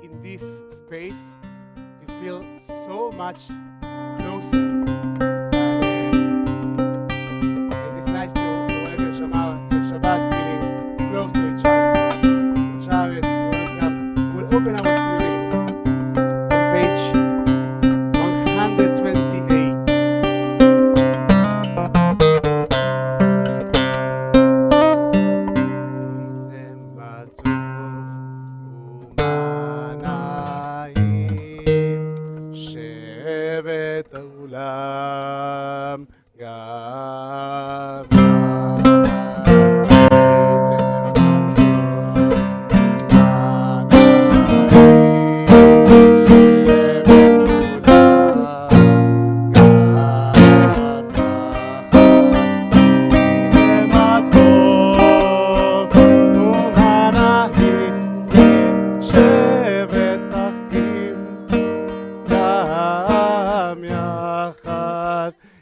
in this space, you feel so much closer. It's nice to have a Shabbat feeling close to each other. Shabbos, welcome. We'll open our series on page 128. שבט העולם גם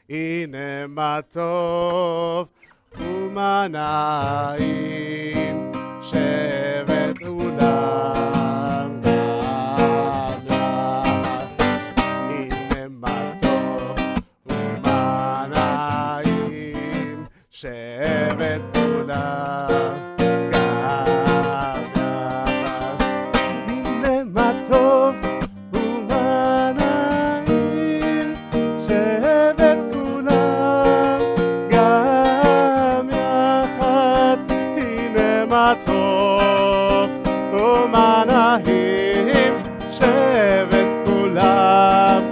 הנה מה טוב ומה נעים שבט עולם גם יחד. הנה מה טוב ומה נעים שבט עולם גם יחד. הנה מה טוב ומה נעים שבט טוב ומה נעים שבט כולם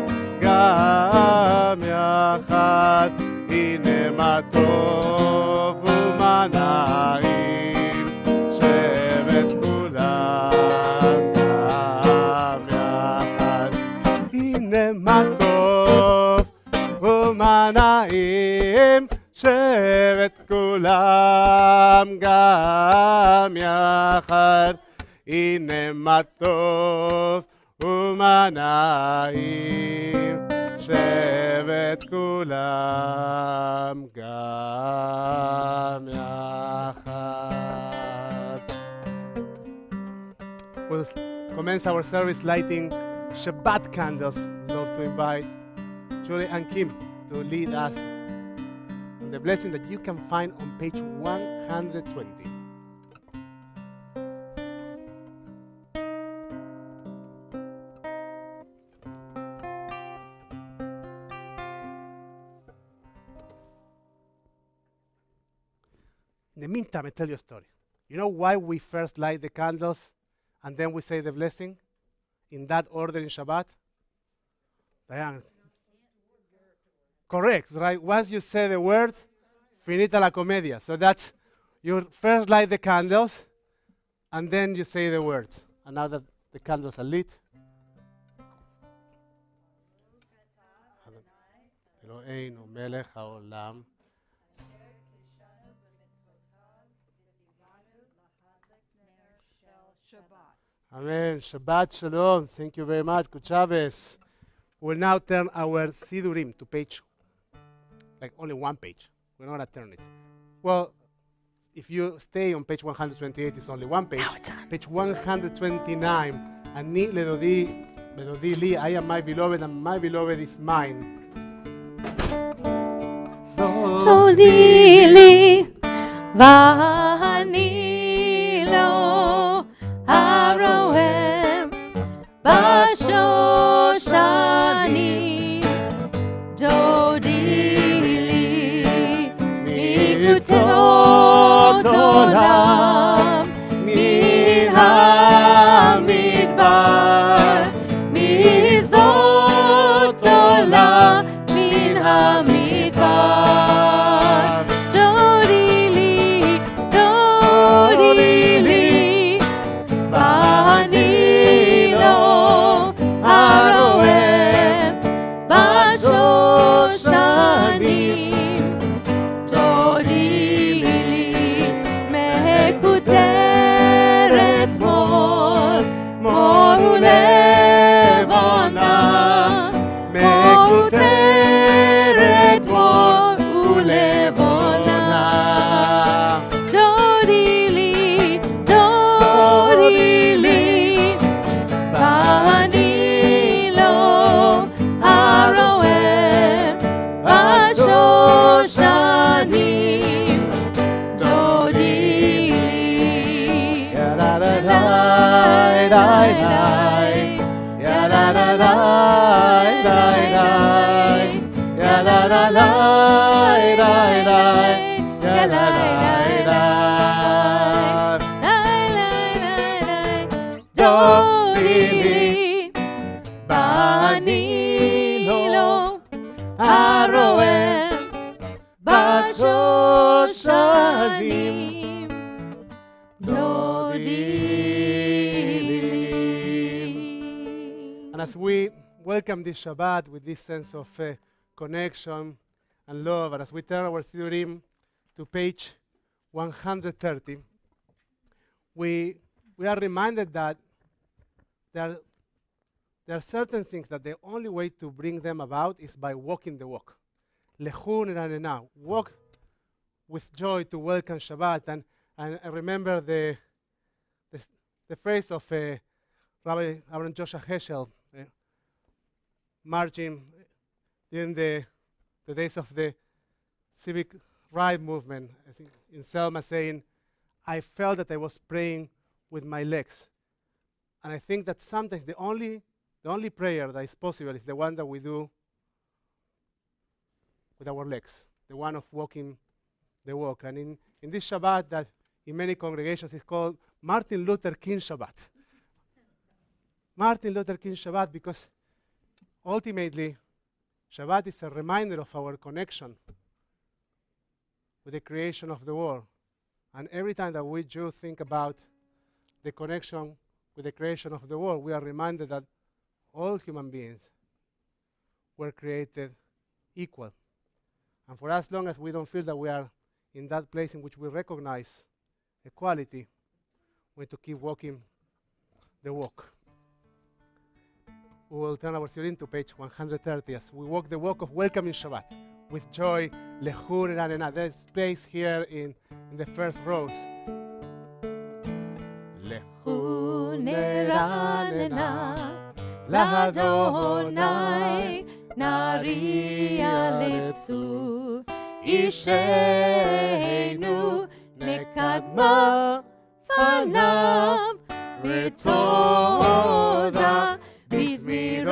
גם יחד. הנה מה טוב ומה נעים שבט כולם גם יחד. הנה מה טוב ומה נעים שבט כולם גם יחד. הנה מה טוב ומה נעים שבט כולם גם יחד. We'll commence our service lighting Shabbat candles. Love to invite Julie and Kim to lead us. The blessing that you can find on page 120. In the meantime, I tell you a story. You know why we first light the candles and then we say the blessing? In that order in Shabbat? Diane. Correct, right? Once you say the words, finita la comedia. So that's, you first light the candles, and then you say the words. And now that the candles are lit, Eloheinu melech haolam. Amen. Shabbat shalom. Thank you very much. Good Shabbos. We'll now turn our Sidurim to page, like only one page. We're not going to turn it. Well, if you stay on page 128, it's only one page. Page 129. Ani ledodi li, I am my beloved, and my beloved is mine. Dodi li, v'ani lo, haroem, bashoshani. Dodi li, mitzvot olam, min hamidbar, mitzvot olam, min hamidbar. Dodi li, ya la la la, ya la la la, ya la la. Jodili Banilo Aroem Bashoshanim Jodili. And as we welcome this Shabbat with this sense of connection and love, and as we turn our Sidurim to page 130, we are reminded that there are certain things that the only way to bring them about is by walking the walk. Lechun ranena, walk with joy to welcome Shabbat. And I remember the phrase of Rabbi Aaron Joshua Heschel marching during the days of the civic right movement, I think in Selma, saying, I felt that I was praying with my legs. And I think that sometimes the only prayer that is possible is the one that we do with our legs, the one of walking the walk. And in this Shabbat that in many congregations is called Martin Luther King Shabbat. Martin Luther King Shabbat, because ultimately Shabbat is a reminder of our connection with the creation of the world. And every time that we Jews think about the connection with the creation of the world, we are reminded that all human beings were created equal. And for as long as we don't feel that we are in that place in which we recognize equality, we have to keep walking the walk. We will turn our Sidurim to page 130 as we walk the walk of welcoming Shabbat with joy, lechur ranena. There's space here in the first rows. Lechur ranena, L'Adonai nariya letzur Ishenu nekadma fanav v'toda bizmirot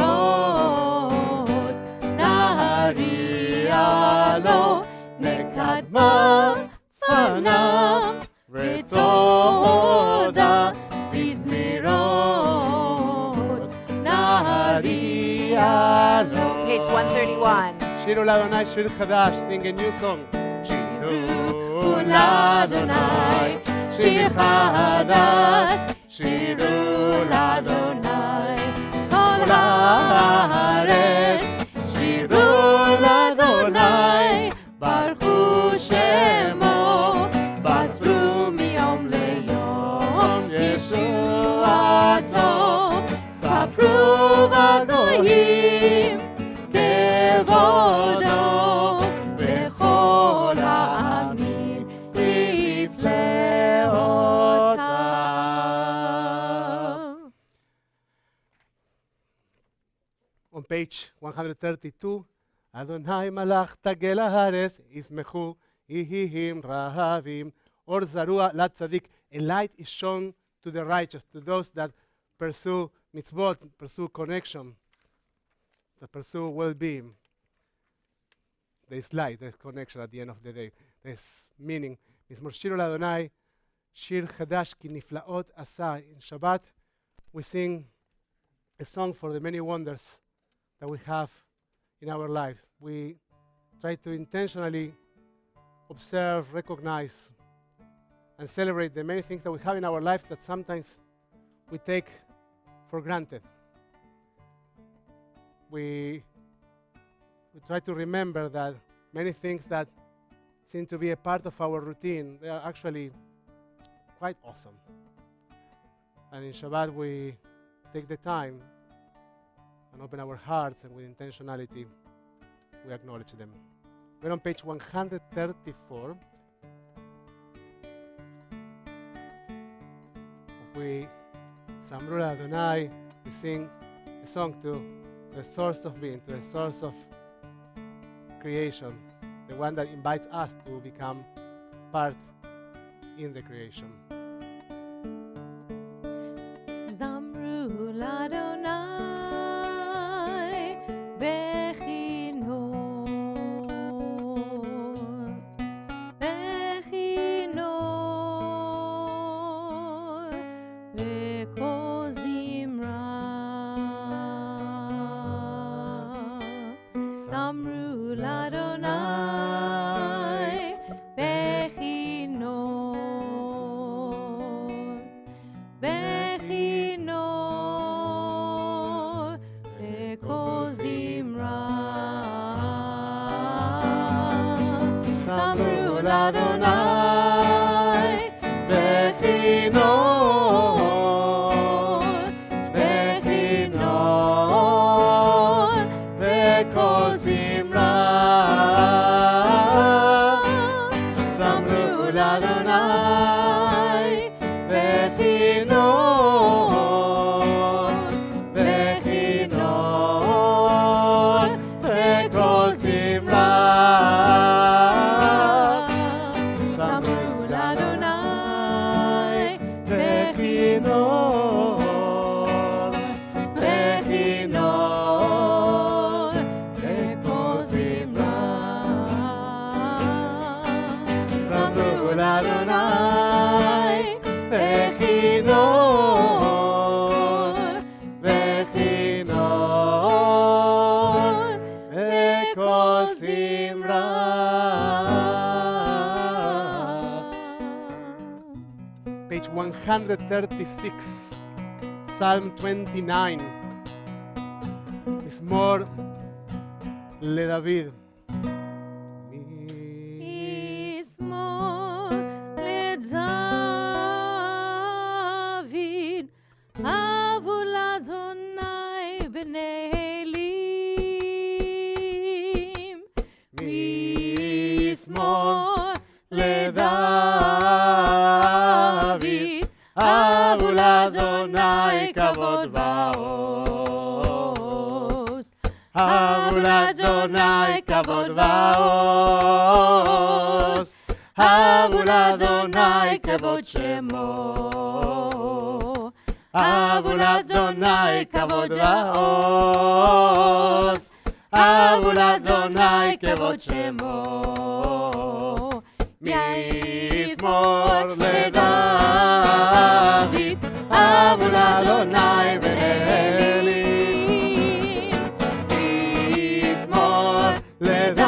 nariya lo nekadma fanav v'toda bizmirot nariya lo. Page 131. Shir Adonai, Shir Hadash, sing a new song. Shir Adonai, Shir Hadash, Shir Adonai, Kol haaretz, Shir Adonai, Baruchu Shemo, Basru miyom leyom, Yeshuato, Sapru v'goyim, Kevodo, Bechol ha'amim, Nifleotav. On page 132, Adonai malach tagel haaretz, ismechu ihihim rahavim, or zarua lat tzadik. A light is shown to the righteous, to those that pursue mitzvot, pursue connection, that pursue well-being. There's light, there's connection at the end of the day. There's meaning. Mizmor Shir Adonai, Shir Hadash ki niflaot asa. In Shabbat, we sing a song for the many wonders that we have in our lives. We try to intentionally observe, recognize, and celebrate the many things that we have in our lives that sometimes we take for granted. We try to remember that many things that seem to be a part of our routine, they are actually quite awesome. And in Shabbat we take the time and open our hearts, and with intentionality we acknowledge them. We're on page 134. We Samru Adonai, we sing a song to the source of being, to the source of creation, the one that invites us to become part in the creation. Zamru לאדוני בכינור בקול זמרה. זמרו לאדוני בכינור, בכינור בקול זמרה. זמרו לאדוני בכינור, בכינור בקול זמרה. זמרו לאדוני בכינור, בכינור בקול זמרה. זמרו לאדוני בכינור, בכינור בקול זמרה. Page 136, Psalm 29. מזמור לדוד. מזמור לדוד, אבו לאדוני בני אלים. מזמור לדוד, אבו לאדוני כבוד ועוז. אבו לאדוני כבוד ועוז. אבו לאדוני כבוד שמו. אבו לאדוני כבוד ועוז. אבו לאדוני כבוד שמו. מזמור לדוד, אבו לאדוני בני אלים. מזמור לדוד,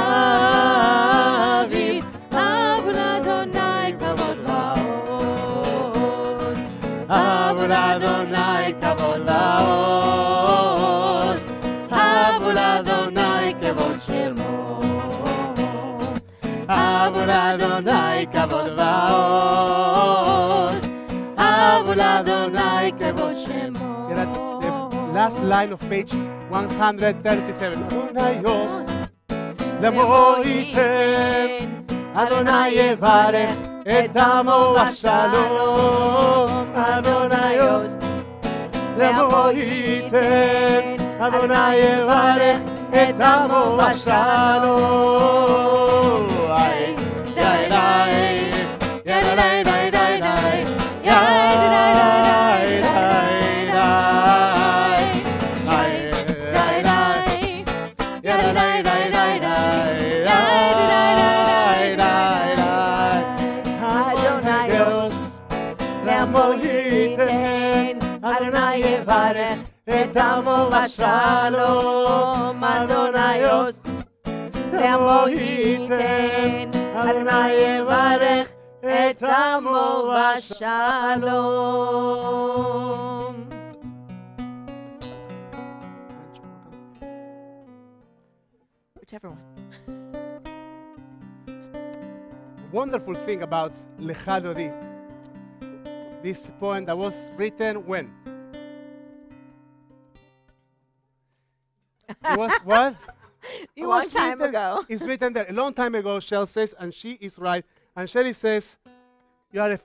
אבו לאדוני כבוד ועוז. אבו לאדוני כבוד ועוז. אבו לאדוני כבוד שמו. אבו לאדוני כבוד ועוז. אבו לאדוני כבוד שמו. Get at the last line of page 137. אדוני עוז, למו ייתן, אדוני יברך את עמו בשלום. אדוני עוז, למו ייתן, אדוני יברך את עמו בשלום. די די די די די די די אדוני יברך את עמו בשלום. אדוני עוז, למו ייתן, אדוני יברך את עמו בשלום. Whichever one. Wonderful thing about Lecha Dodi, this poem that was written when? It was what? It A was long time written- ago. It's written there a long time ago. Shell says, and she is right. And Shelly says, you're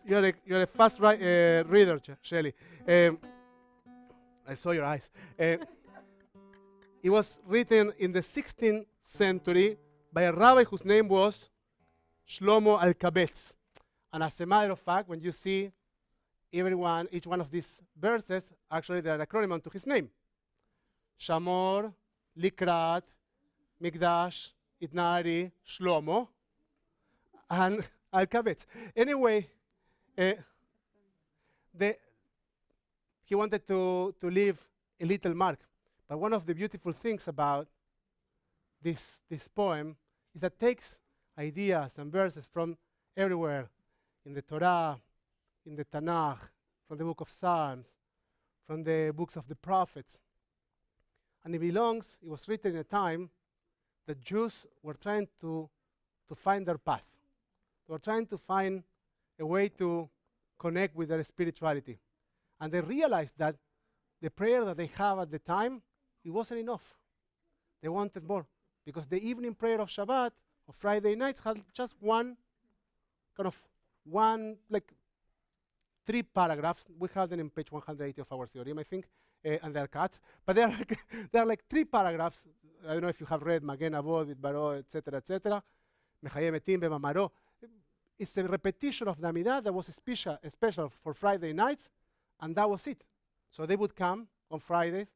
a fast reader, Shelly. I saw your eyes. It was written in the 16th century by a rabbi whose name was Shlomo Alkabetz. And as a matter of fact, when you see each one of these verses, actually they're an acronym to his name. Shamor, Likrat, Mikdash, Itnari, Shlomo, and Alkabetz. Anyway, he wanted to leave a little mark. But one of the beautiful things about this poem is that takes ideas and verses from everywhere in the Torah, in the Tanakh, from the book of Psalms, from the books of the prophets. And it was written in a time that Jews were trying to find their path. They were trying to find a way to connect with their spirituality. And they realized that the prayer that they have at the time, it wasn't enough. They wanted more. Because the evening prayer of Shabbat, or Friday nights, had just like 3 paragraphs. We have them in page 180 of our theorem, I think, and they're cut. But they're like 3 paragraphs. I don't know if you have read Magen Avot, Vidbaro, etc., etc. Mechayem Etim B'Mamaro. It's a repetition of the Amidah that was special for Friday nights, and that was it. So they would come on Fridays,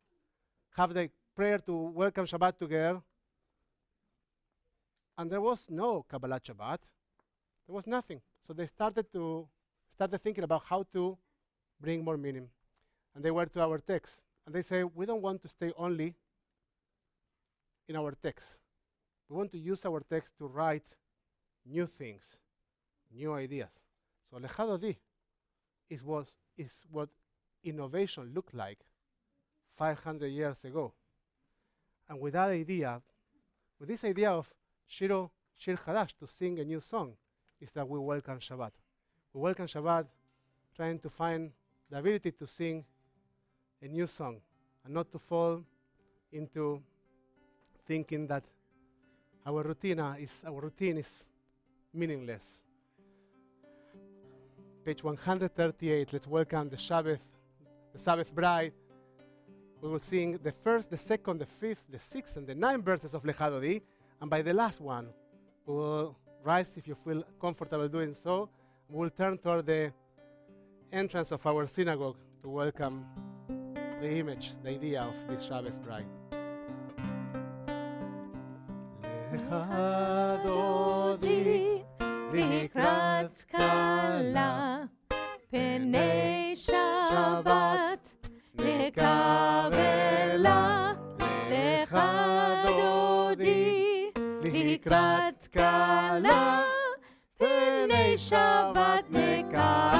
have the prayer to welcome Shabbat together, and there was no Kabbalat Shabbat. There was nothing. So they started thinking about how to bring more meaning. And they went to our text, and they say, we don't want to stay only in our text. We want to use our text to write new things, new ideas. So Lecha Dodi is what innovation looked like 500 years ago. And with that idea, with this idea of Shir Hadash, to sing a new song, is that we welcome Shabbat. We welcome Shabbat trying to find the ability to sing a new song and not to fall into thinking that our routine is meaningless. Page 138, let's welcome the Sabbath bride. We will sing the first, the second, the fifth, the sixth, and the 9 verses of Lecha Dodi. And by the last one, we will rise if you feel comfortable doing so. We will turn toward the entrance of our synagogue to welcome the image, the idea of this Shabbos bride. Lecha Dodi לקראת כלה, פני שבת נקבלה. lecha dodi לקראת כלה, פני שבת נקבלה.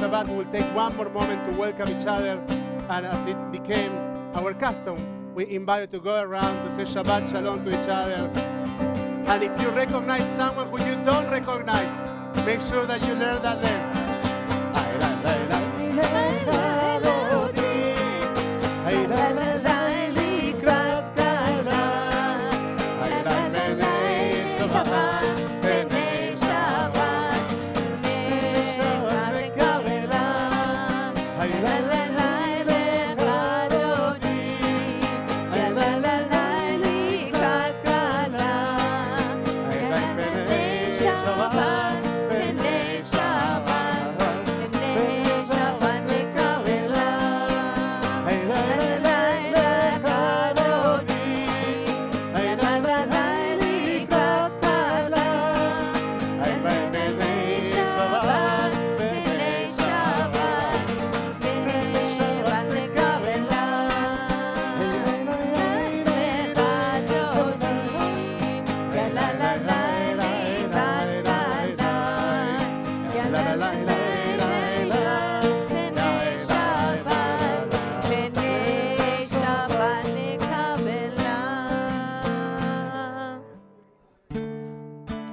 Shabbat, we will take one more moment to welcome each other. And as it became our custom, we invite you to go around to say Shabbat Shalom to each other. And if you recognize someone who you don't recognize, make sure that you learn that name.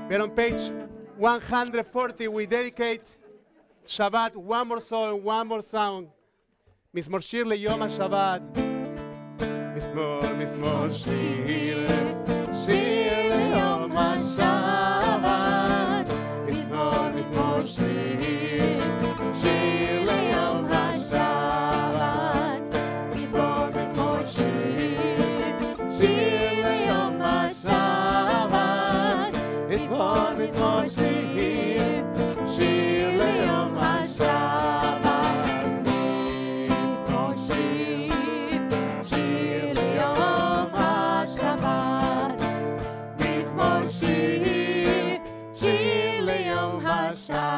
We're on page 140. We dedicate Shabbat, one more song, one more sound. Mizmor Shir leyom HaShabbat. Mizmor Shir, Shir leyom HaShabbat. Mizmor Shir, Shir leyom HaShabbat. Mizmor Shir, Shir leyom HaShabbat. Mizmor Shir, Shir leyom HaShabbat. Mizmor Shir, Shir leyom HaShabbat. Mizmor Shir, Shir leyom HaShabbat.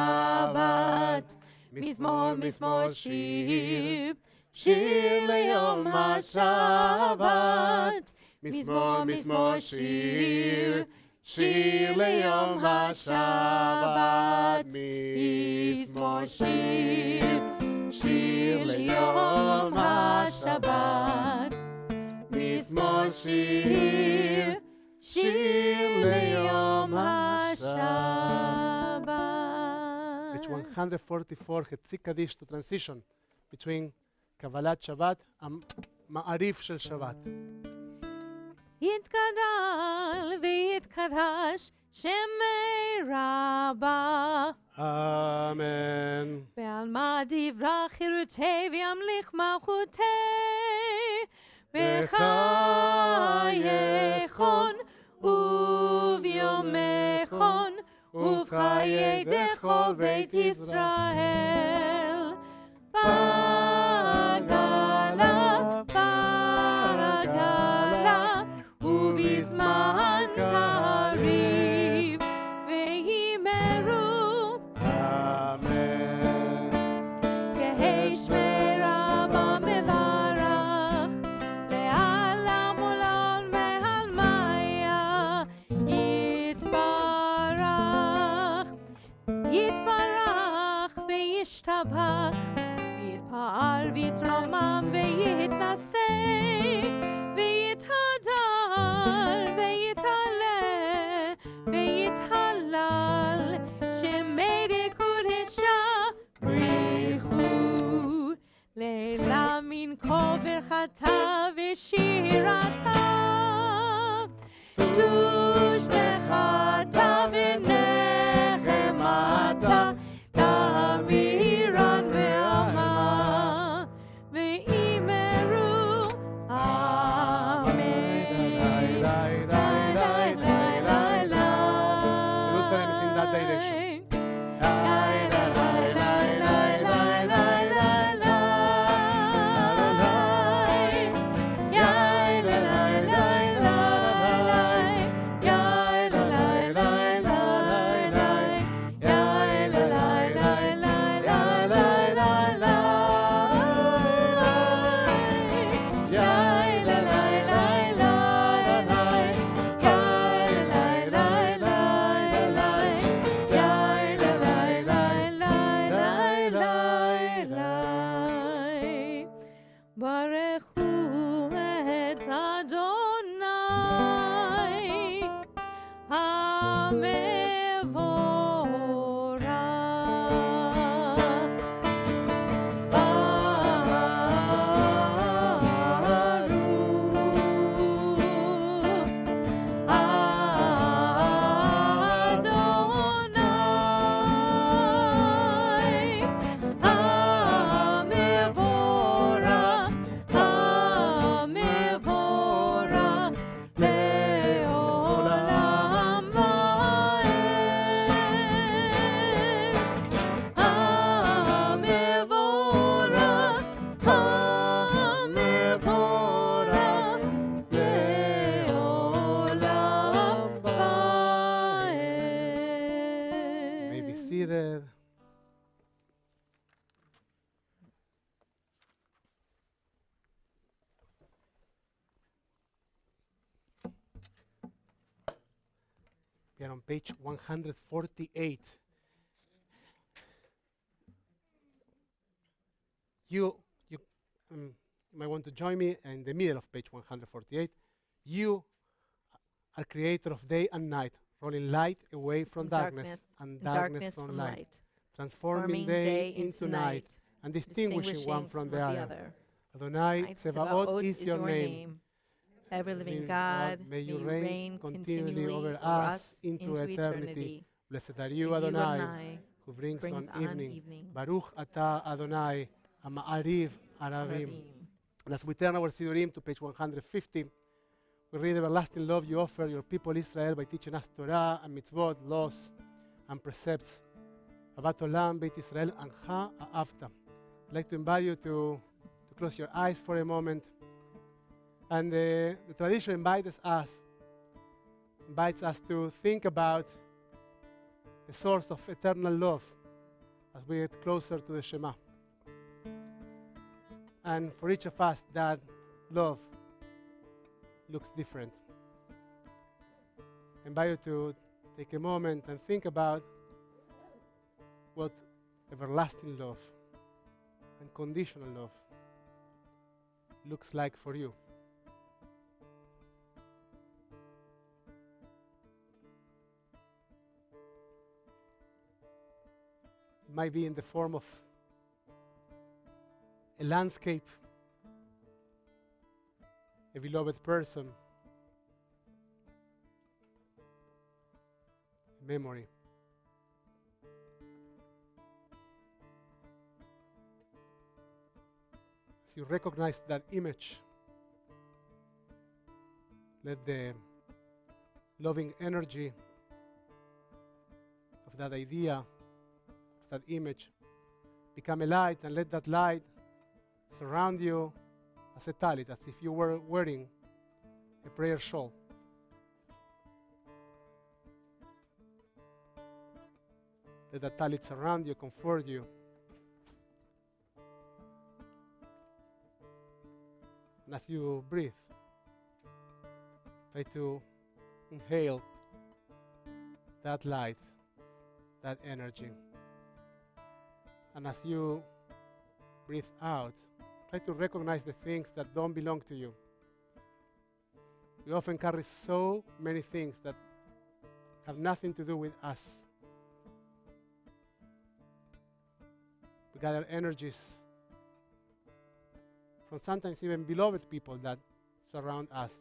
Mizmor Shir, Shir leyom HaShabbat. Mizmor Shir, Shir leyom HaShabbat. Mizmor Shir, Shir leyom HaShabbat. Mizmor Shir, Shir leyom HaShabbat. Page 144, Chetzi Kaddish, to transition between Kabbalat Shabbat and Ma'arif shel Shabbat. יתגדל ויתקדש שמי רבה. Amen. בעלמא דברה חירותי וימליך מלכותי. בחייכון וביומכון ובחיי דכל בית ישראל. בגלה, בגלה, ובזמן קריב, וימרו, Amen. כהש מרבה מברך, לעלם עולם מהלמיה, יתברך, יתברך וישתבח, יתפאר ויתרומם ויתנשא, ויתהדר ויתעלה ויתהלל, שמי דקודשה בריחו, לילה מן כל ברכתה ושירתה, קדוש בחתה ונחמתה, תמירן ועמה, ואימרו Jerusalem is in that direction. Yeah. We are on page 148. You might want to join me in the middle of page 148. You are creator of day and night, rolling light away from darkness and darkness from light, transforming day into night and distinguishing one from the other. Adonai Tsevaot is your name. Ever living God, may you reign continually over us into eternity. Blessed are you, Adonai, who brings on evening. Baruch atah Adonai, Ma'ariv Aravim. And as we turn our Sidurim to page 150, we read everlasting love you offer your people Israel by teaching us Torah and mitzvot, laws and precepts. Avat Olam, Beit Israel, Ancha A'avta. I'd like to invite you to close your eyes for a moment. And the tradition invites us to think about the source of eternal love as we get closer to the Shema. And for each of us, that love looks different. I invite you to take a moment and think about what everlasting love and conditional love looks like for you. It might be in the form of a landscape, a beloved person, a memory. As you recognize that image, let the loving energy of that idea, of that image, become a light, and let that light surround you as a talit, as if you were wearing a prayer shawl. Let that talit surround you, comfort you. And as you breathe, try to inhale that light, that energy. And as you breathe out, try to recognize the things that don't belong to you. We often carry so many things that have nothing to do with us. We gather energies from sometimes even beloved people that surround us.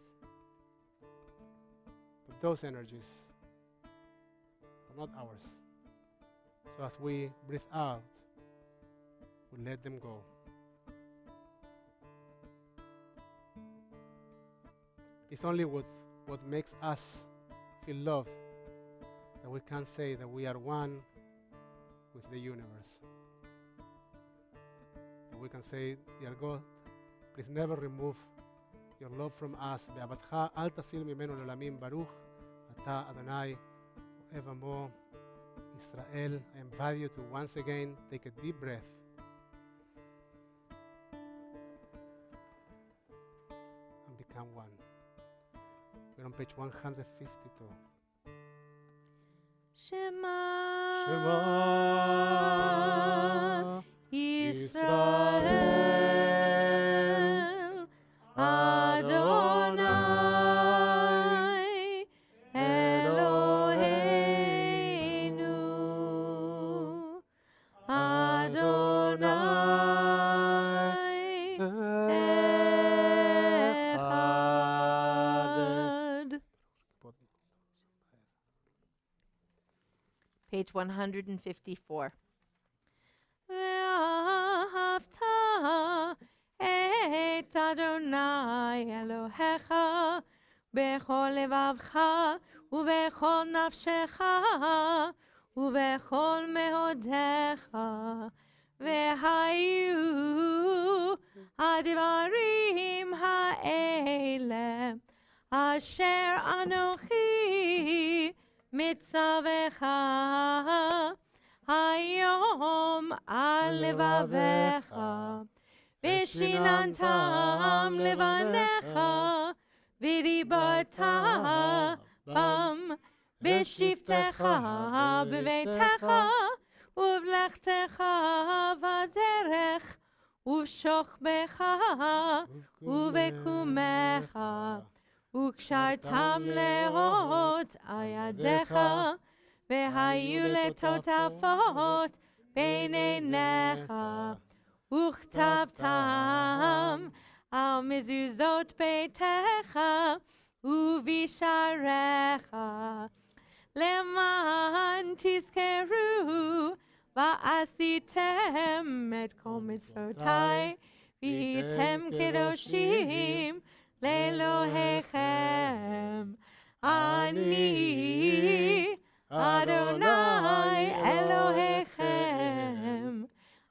But those energies are not ours. So as we breathe out, we let them go. It's only what makes us feel loved that we can say that we are one with the universe. That we can say, dear God, please never remove your love from us. Be'avatcha al tasir mimenu le'olamim baruch ata Adonai evermore. Israel, I invite you to once again take a deep breath. And become one. We're on page 152. Shema, Shema Israel, Adonai, Eloheinu, Adonai, Echad. Page 154. ואהבת את אדוני אלוהיך בכל לבבך ובכל נפשך ובכל מאודיך, והיו הדברים האלה אשר אנוכי מצווך היום על לבביך, ושיננתם לבניך, ודיברת בם בשבתך בביתך ובלכתך בדרך ובשוכבך ובקומך וקשרתם לאות על ידיך והיו לטוטפות בין עיניך וכתבתם על מזוזות ביתך ובשעריך למען תזכרו ועשיתם את כל מצוותי והייתם קדושים לאלוהיכם. אני אדוני אלוהיכם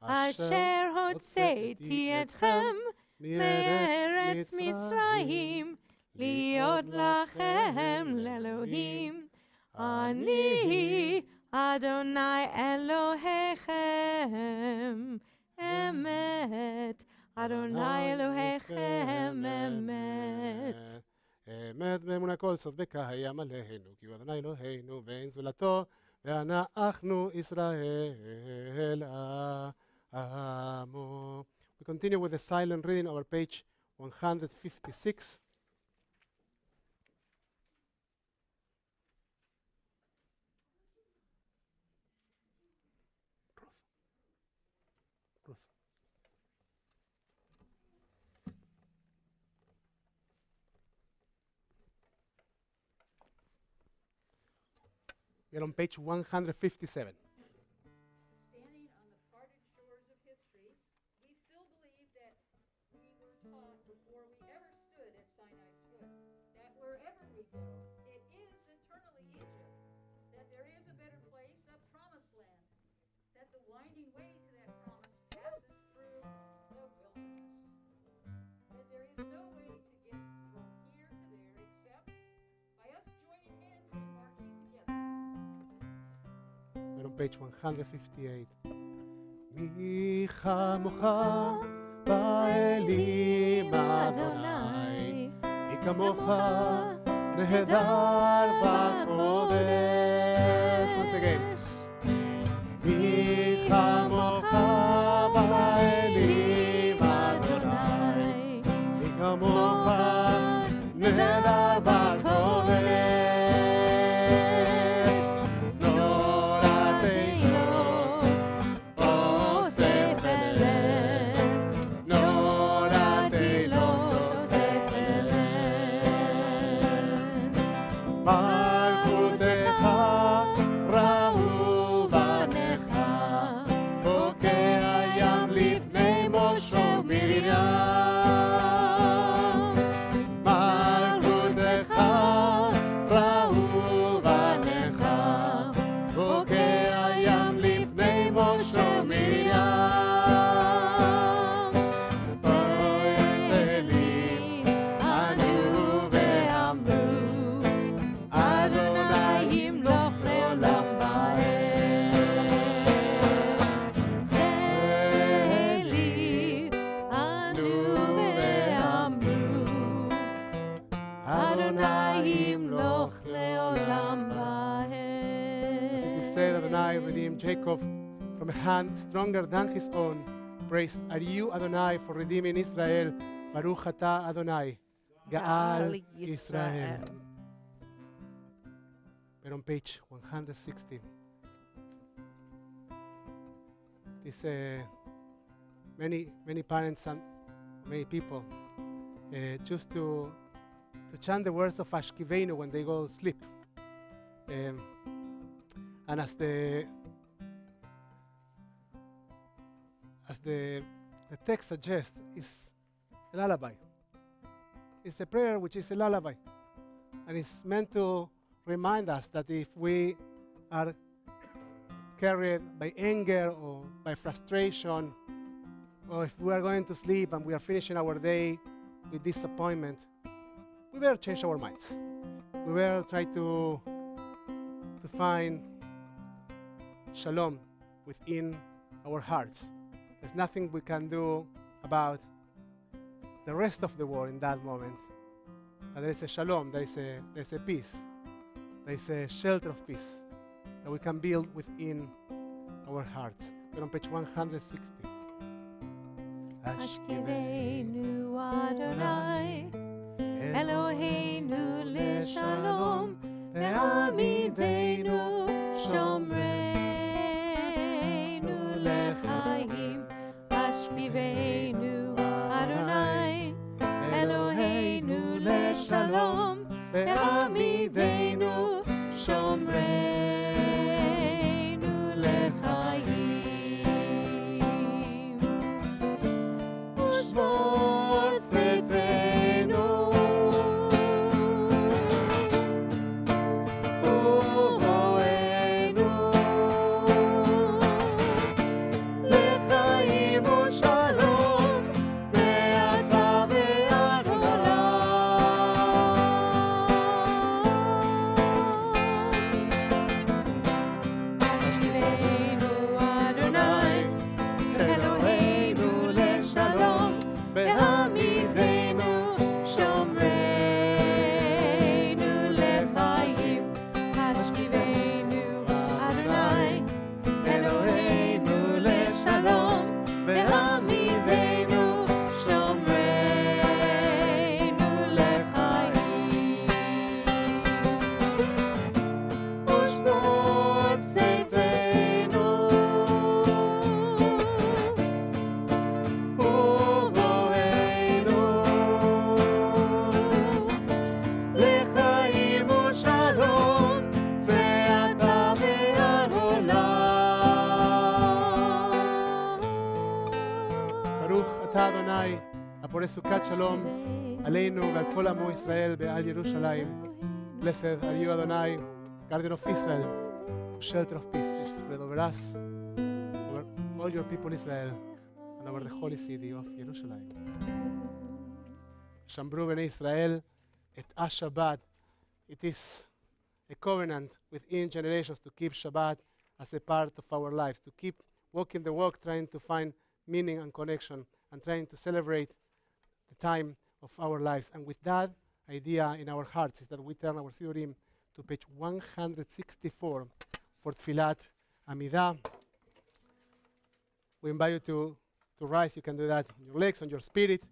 אשר הוצאתי אתכם מארץ מצרים להיות לכם לאלוהים. אני אדוני אלוהיכם אמת. אדוני אלוהיכם אמת. אמת באמונה כל סוף בקיים עלינו, כי הוא אדוני אלוהינו ואין זולתו, ואנחנו ישראל עמו. We continue with the silent reading over page 156. We're on page 157. Standing on the parted shores of history, we still believe that we were taught before we ever stood at Sinai's foot, that wherever we go, it is eternally Egypt, that there is a better place, a promised land, that the winding way to that promise passes through the wilderness, that there is no way to get from here to there except by us joining hands and marching together. We're on page 158. מי כמוך באלים אדוני, מי כמוך נהדר וקודש. Once again. מי כמוך באלים אדוני, מי כמוך נהדר וקודש. Jacob from a hand stronger than his own. Praised are you, Adonai, for redeeming Israel. Baruch atah Adonai, Gaal Israel. We're on page 160. This many parents and many people choose to chant the words of Ashkivenu when they go to sleep. And as the text suggests, is a lullaby. It's a prayer which is a lullaby. And it's meant to remind us that if we are carried by anger or by frustration, or if we are going to sleep and we are finishing our day with disappointment, we better change our minds. We better try to find shalom within our hearts. There's nothing we can do about the rest of the world in that moment. But there is a shalom, there is a peace there is a shelter of peace that we can build within our hearts. We're on page 160. Ashkivenu Adonai Eloheinu leshalom Ve'amidenu shomreinu lechaim Ashkivenu Adonai Eloheinu leshalom Ve'amidenu shomreinu lechaim Ushmor tzedenu uvoenu lechaim ushalom ve'ata ve'ad Ashkivenu Adonai Eloheinu leshalom Ve'amidenu shomreinu lechaim Ashkivenu Adonai Eloheinu leshalom Ve'amidenu shomreinu lechaim Ushmor tzedenu uvoenu lechaim ushalom ve'ata ve'ad olam. ברוך אתה אדוני, הפורש סוכת שלום עלינו ועל כל עמו ישראל ועל ירושלים. Blessed are you, Adonai, guardian of Israel, whose shelter of peace is spread over us, over all your people Israel, and over the holy city of Jerusalem. Shambru b'nei Israel et Shabbat. It is a covenant within generations to keep Shabbat as a part of our lives, to keep walking the walk, trying to find meaning and connection, and trying to celebrate the time of our lives. And with that idea in our hearts is that we turn our Sidurim to page 164 for Tfilat Amidah. We invite you to rise. You can do that on your legs, on your spirit,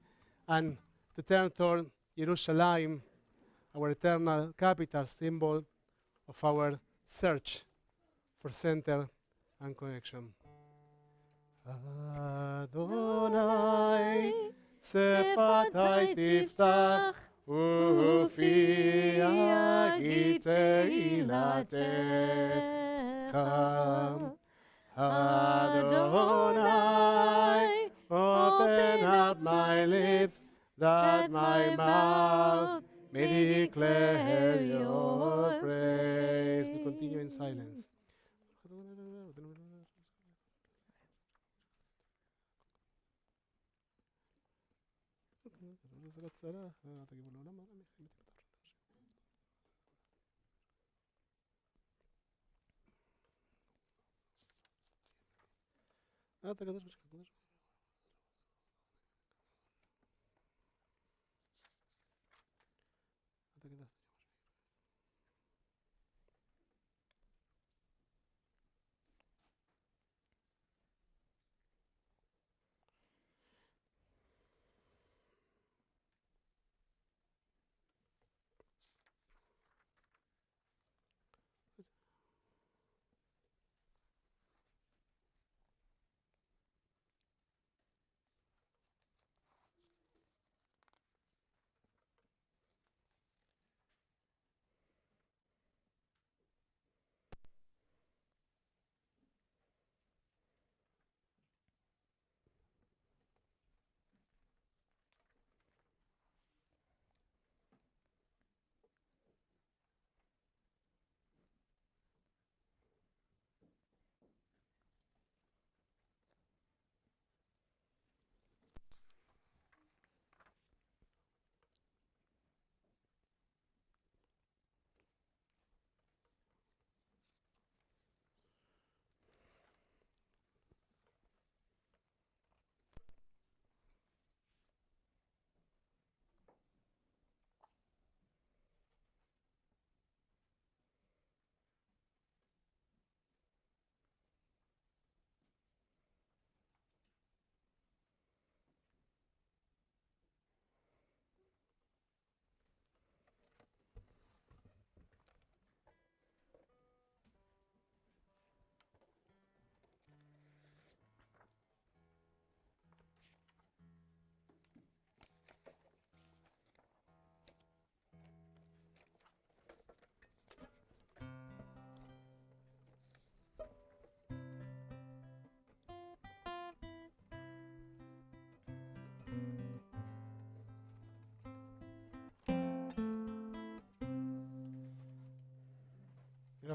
and to turn toward Jerusalem, our eternal capital, symbol of our search for center and connection. Adonai, sefatai tiftach, ufi yagi teilatecha. Adonai, open up my lips, that my mouth may declare your praise. We continue in silence.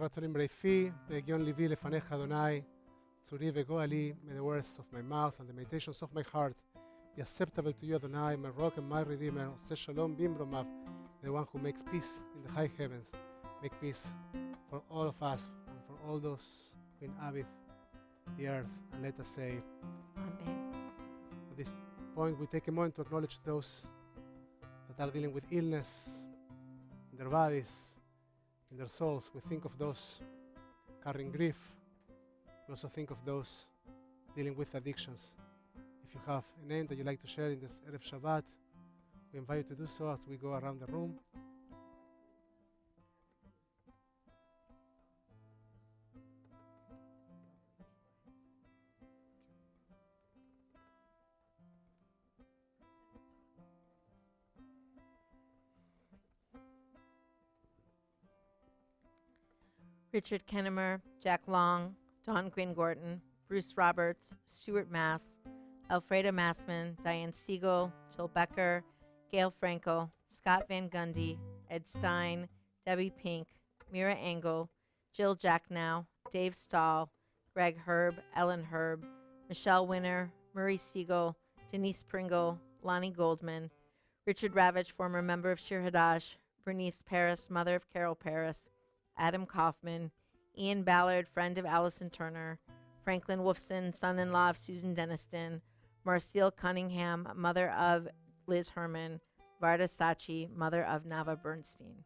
רצונים ברייפי, והגיון ליבי לפניך אדוני, צורי וגואלי, may the words of my mouth and the meditations of my heart be acceptable to you, Adonai, my rock and my redeemer, עושה שלום במרומיו, the one who makes peace in the high heavens, make peace for all of us and for all those who inhabit the earth. And let us say, Amen. at this point, we take a moment to acknowledge those that are dealing with illness in their bodies, in their souls. We think of those carrying grief. We also think of those dealing with addictions. If you have a name that you'd like to share in this Erev Shabbat, we invite you to do so as we go around the room. Richard Kennemer, Jack Long, Don Gwynn Gorton, Bruce Roberts, Stuart Mass, Alfreda Massman, Diane Siegel, Jill Becker, Gail Frankel, Scott Van Gundy, Ed Stein, Debbie Pink, Mira Engel, Jill Jacknow, Dave Stahl, Greg Herb, Ellen Herb, Michelle Winner, Murray Siegel, Denise Pringle, Lonnie Goldman, Richard Ravitch, former member of Shir Hadash, Bernice Paris, mother of Carol Paris, Adam Kaufman, Ian Ballard, friend of Allison Turner, Franklin Wolfson, son-in-law of Susan Deniston, Marcille Cunningham, mother of Liz Herman, Varda Sachi, mother of Nava Bernstein.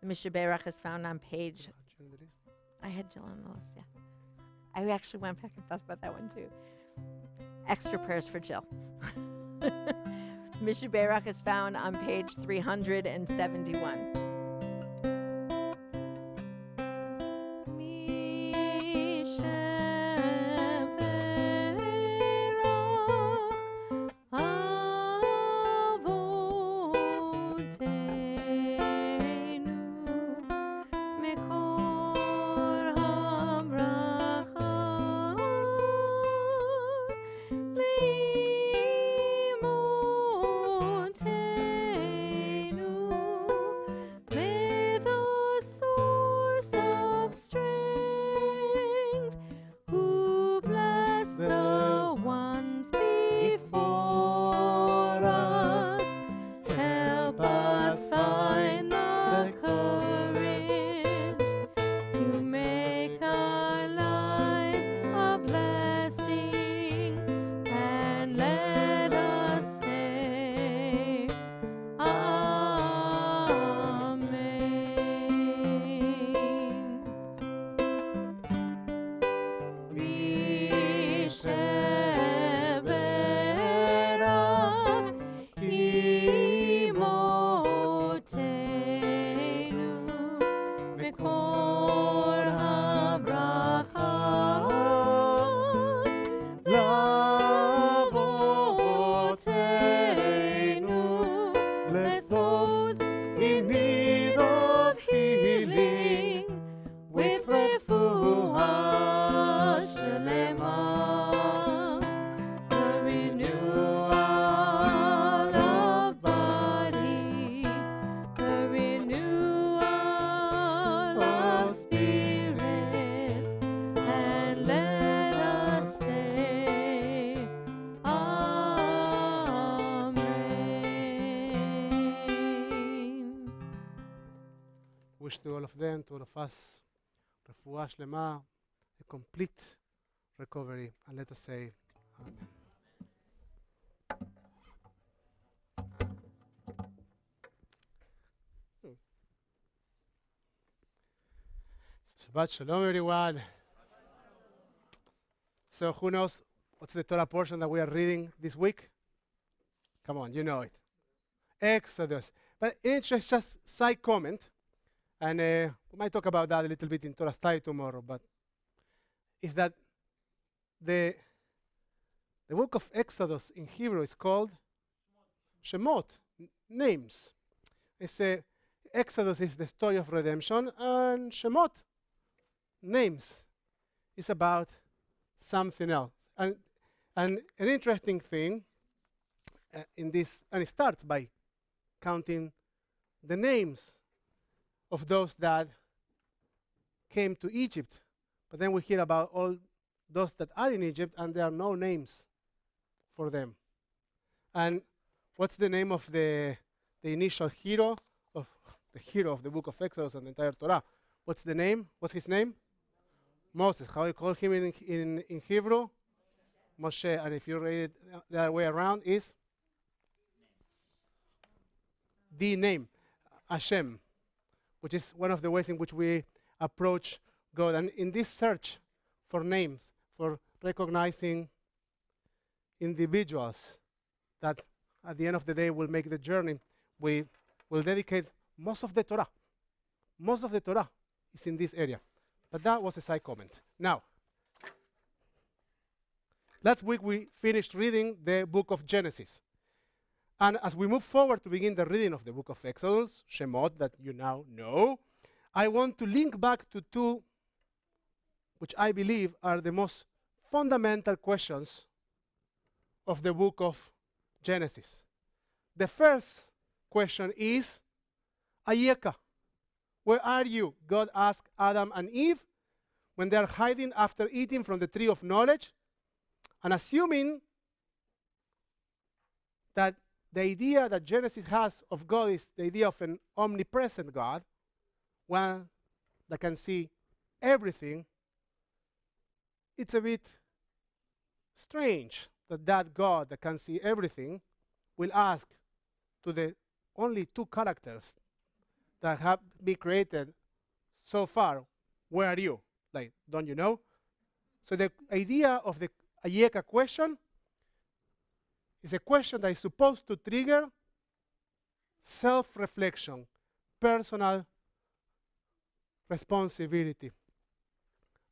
The Mishnah Berach is found on page... I had Jill on the list, yeah. I actually went back and thought about that one too. Extra prayers for Jill. Mishnah Berach is found on page 371. Wish to all of them, to all of us, refuah shlema, a complete recovery. And let us say, Amen. Shabbat shalom, everyone. So who knows what's the Torah portion that we are reading this week? Come on, you know it. Exodus. But it's just side comment. And we might talk about that a little bit in Torah study tomorrow, but is that the book of Exodus in Hebrew is called Shemot, names. It's Exodus is the story of redemption, and Shemot, names, is about something else. And an interesting thing in this, and it starts by counting the names of those that came to Egypt. But then we hear about all those that are in Egypt, and there are no names for them. And what's the name of the initial hero of the book of Exodus and the entire Torah? What's the name? What's his name? Moses. How you call him in Hebrew? Moshe. And if you read it the other way around, is the name, Hashem, which is one of the ways in which we approach God. And in this search for names, for recognizing individuals that at the end of the day will make the journey, we will dedicate most of the Torah. Most of the Torah is in this area. But that was a side comment. Now, last week we finished reading the book of Genesis. And as we move forward to begin the reading of the book of Exodus, Shemot, that you now know, I want to link back to two, which I believe are the most fundamental questions of the book of Genesis. The first question is, Ayeka, where are you? God asked Adam and Eve when they are hiding after eating from the tree of knowledge, and assuming that the idea that Genesis has of God is the idea of an omnipresent God, one that can see everything. It's a bit strange that God that can see everything will ask to the only two characters that have been created so far, where are you? Like, don't you know? So the idea of the Ayeka question is a question that is supposed to trigger self-reflection, personal responsibility.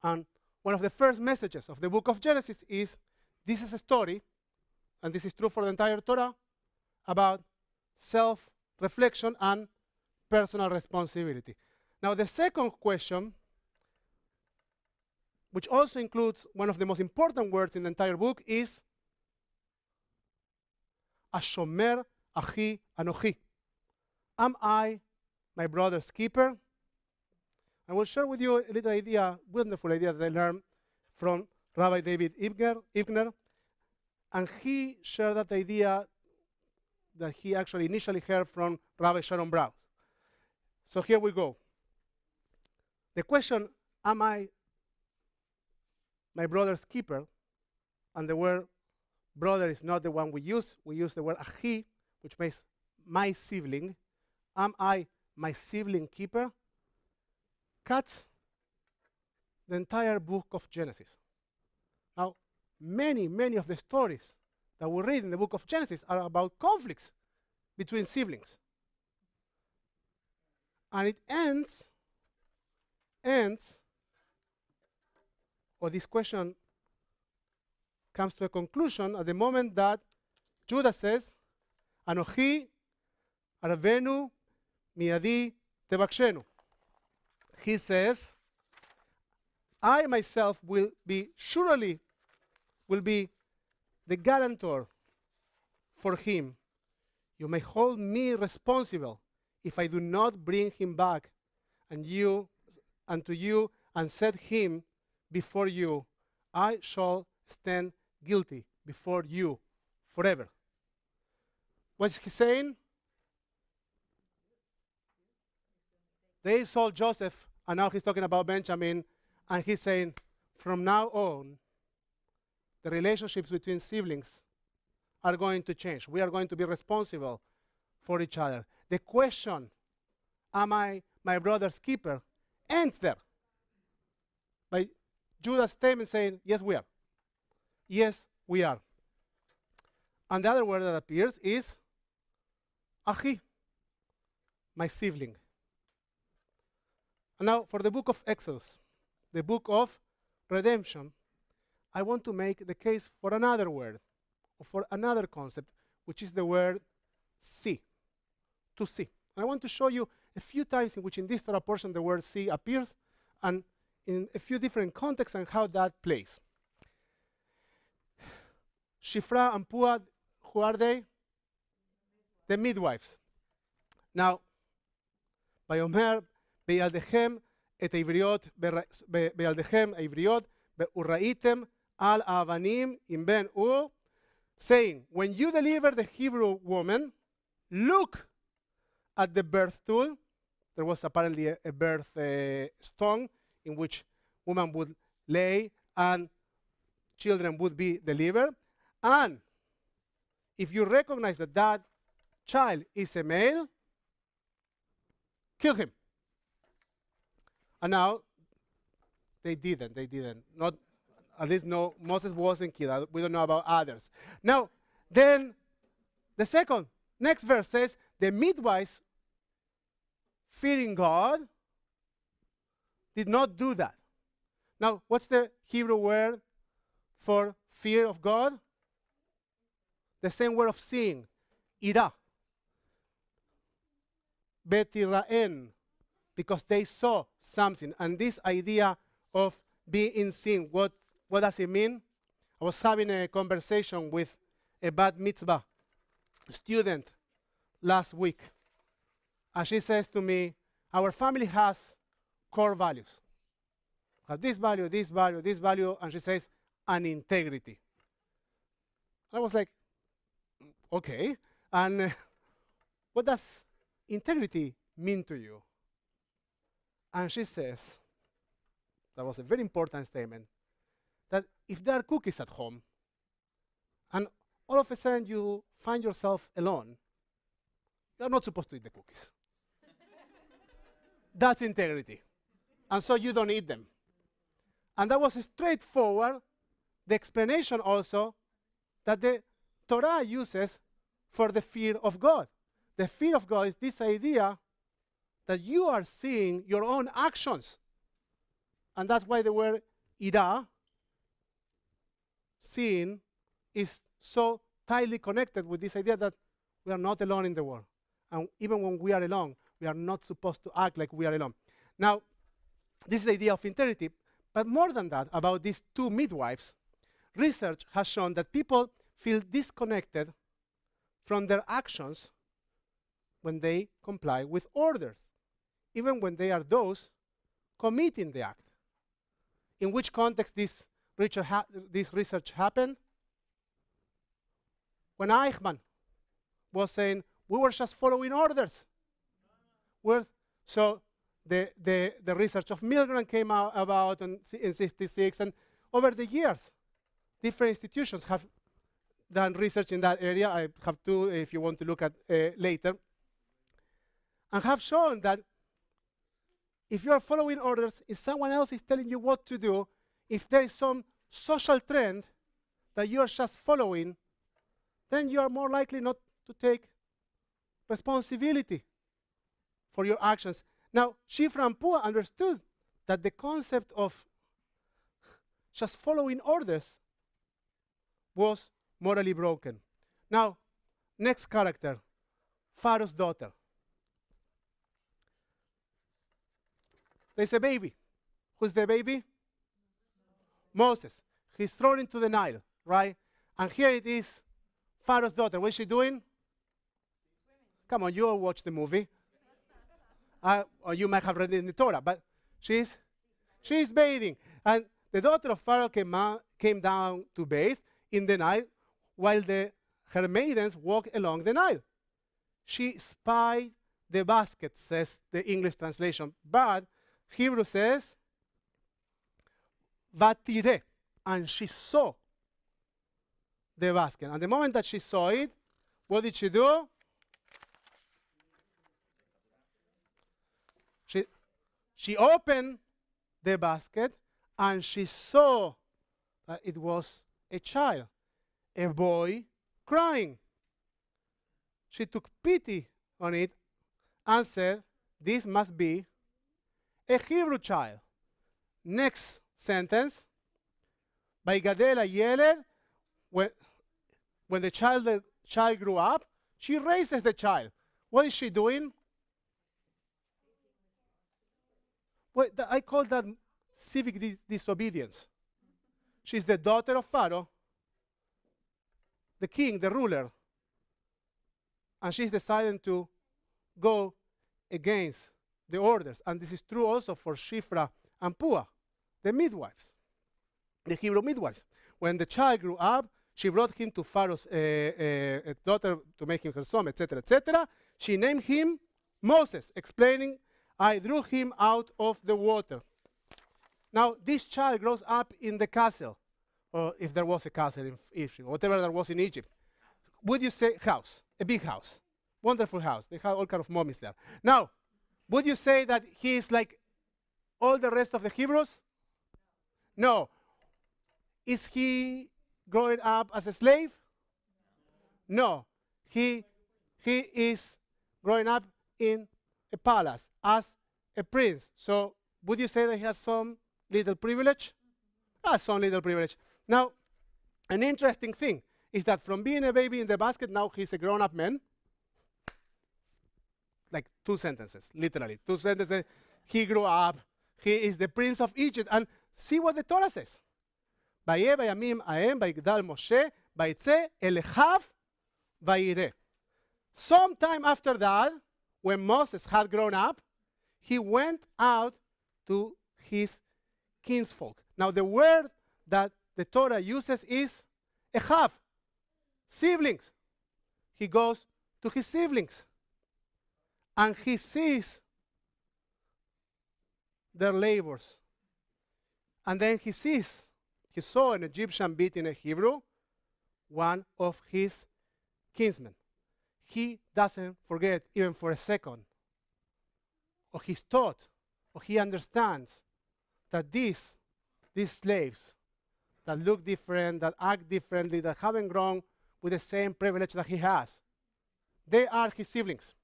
And one of the first messages of the book of Genesis is, this is a story, and this is true for the entire Torah, about self-reflection and personal responsibility. Now, the second question, which also includes one of the most important words in the entire book, is Ashomer Achi Anochi. Am I my brother's keeper? I will share with you a little idea, wonderful idea that I learned from Rabbi David Ibner, and he shared that idea that he actually initially heard from Rabbi Sharon Brous. So here we go. The question, am I my brother's keeper? And the word brother is not the one we use. We use the word achi, which means my sibling. Am I my sibling keeper? Cuts the entire book of Genesis. Now, many of the stories that we read in the book of Genesis are about conflicts between siblings. And it ends, or this question comes to a conclusion at the moment that Judah says, Anochi Aravenu Miadi Tevakshenu. He says, I myself will be the guarantor for him. You may hold me responsible if I do not bring him back and to you and set him before you. I shall stand guilty before you forever. What is he saying? They sold Joseph, and now he's talking about Benjamin, and he's saying, from now on, the relationships between siblings are going to change. We are going to be responsible for each other. The question, am I my brother's keeper, ends there. By Judah's statement saying, yes, we are. Yes, we are. And the other word that appears is Achi, my sibling. And now for the book of Exodus, the book of redemption, I want to make the case for another word, or for another concept, which is the word see, to see. And I want to show you a few times in which in this Torah portion the word see appears, and in a few different contexts and how that plays. Shifra and Pua, who are they? The midwives. Now, by Omer, וילדיכם את העבריות, וילדיכם העבריות, וראיתם על האבנים עם בן אור, saying, when you deliver the Hebrew woman, look at the birth tool. There was apparently a birth stone in which woman would lay and children would be delivered. And if you recognize that that child is a male, kill him. And now, they didn't. Not, at least no, Moses wasn't killed. We don't know about others. Now, then, the next verse says, the midwives, fearing God, did not do that. Now, what's the Hebrew word for fear of God? The same word of seeing, ira. Betira'en, because they saw something. And this idea of being in sin, what does it mean? I was having a conversation with a bat mitzvah student last week. And she says to me, our family has core values. This value, this value, this value, and she says, and integrity. I was like, okay. And what does integrity mean to you? And she says, that was a very important statement, that if there are cookies at home, and all of a sudden you find yourself alone, you're not supposed to eat the cookies. That's integrity. And so you don't eat them. And that was straightforward, the explanation also that the Torah uses for the fear of God. The fear of God is this idea that you are seeing your own actions. And that's why the word ira, seeing, is so tightly connected with this idea that we are not alone in the world. And even when we are alone, we are not supposed to act like we are alone. Now, this is the idea of integrity. But more than that, about these two midwives, research has shown that people feel disconnected from their actions when they comply with orders, even when they are those committing the act. In which context this research happened? When Eichmann was saying, we were just following orders. So the research of Milgram came out about in 66, and over the years, different institutions have done research in that area. I have two if you want to look at later, and have shown that if you are following orders, if someone else is telling you what to do, if there is some social trend that you are just following, then you are more likely not to take responsibility for your actions. Now, Shifra and Pua understood that the concept of just following orders was morally broken. Now, next character, Pharaoh's daughter. There's a baby. Who's the baby? Moses. He's thrown into the Nile, right? And here it is, Pharaoh's daughter. What is she doing? Come on, you all watch the movie. Or you might have read it in the Torah, but she's bathing. And the daughter of Pharaoh came down to bathe in the Nile while her maidens walked along the Nile. She spied the basket, says the English translation. But Hebrew says, Vatire, and she saw the basket. And the moment that she saw it, what did she do? She opened the basket and she saw that it was a child, a boy crying. She took pity on it and said, this must be a Hebrew child. Next sentence, ויגדל הילד, when the child grew up, she raises the child. What is she doing? Well, I call that civic disobedience. She's the daughter of Pharaoh, the king, the ruler, and she's decided to go against the orders. And this is true also for Shifra and Pua, the midwives, the Hebrew midwives. When the child grew up, she brought him to Pharaoh's daughter to make him her son, etc., etc. She named him Moses, explaining, I drew him out of the water. Now, this child grows up in the castle, or if there was a castle in Egypt, whatever there was in Egypt. Would you say house, a big house, wonderful house? They have all kind of mummies there. Now, would you say that he is like all the rest of the Hebrews? No. Is he growing up as a slave? No. He is growing up in a palace as a prince. So would you say that he has some little privilege? Some little privilege. Now, an interesting thing is that from being a baby in the basket, now he's a grown-up man. Like 2 sentences, literally. 2 sentences. He grew up. He is the prince of Egypt. And see what the Torah says. ויהיה בימים ההם, ויגדל משה, ויצא אל אחיו, וירא. Sometime after that, when Moses had grown up, he went out to his kinsfolk. Now the word that the Torah uses is echav, siblings. He goes to his siblings. And he sees their labors. And then he saw an Egyptian beating a Hebrew, one of his kinsmen. He doesn't forget even for a second, or he's taught, or he understands that these slaves that look different, that act differently, that haven't grown with the same privilege that he has, they are his siblings.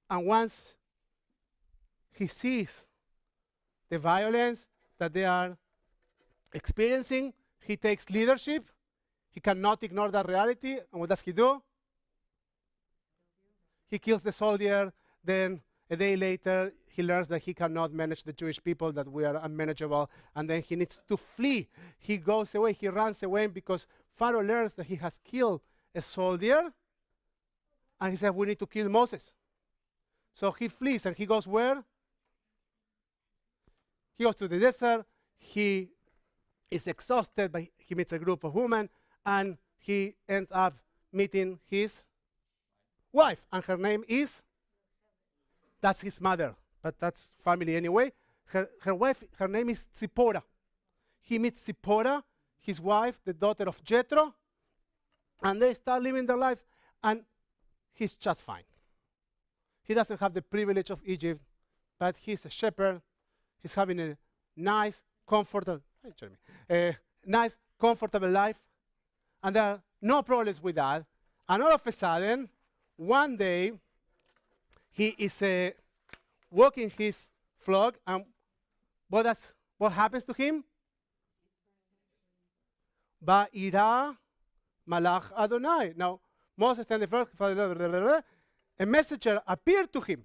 And once he sees the violence that they are experiencing, he takes leadership. He cannot ignore that reality. And what does he do? He kills the soldier. Then a day later, he learns that he cannot manage the Jewish people, that we are unmanageable, and then he needs to flee. He goes away. He runs away because Pharaoh learns that he has killed a soldier, and he said, we need to kill Moses. So he flees, and he goes where? He goes to the desert. He is exhausted, but he meets a group of women, and he ends up meeting his wife, and her name is, that's his mother, but that's family anyway. Her wife, her name is Tzipporah. He meets Tzipporah, his wife, the daughter of Jethro, and they start living their life, and he's just fine. He doesn't have the privilege of Egypt, but he's a shepherd. He's having a nice, comfortable life, and there are no problems with that. And all of a sudden, one day, he is walking his flock, and what happens to him? Ba'ira malach Adonai. Now, Moses stands the first, a messenger appeared to him.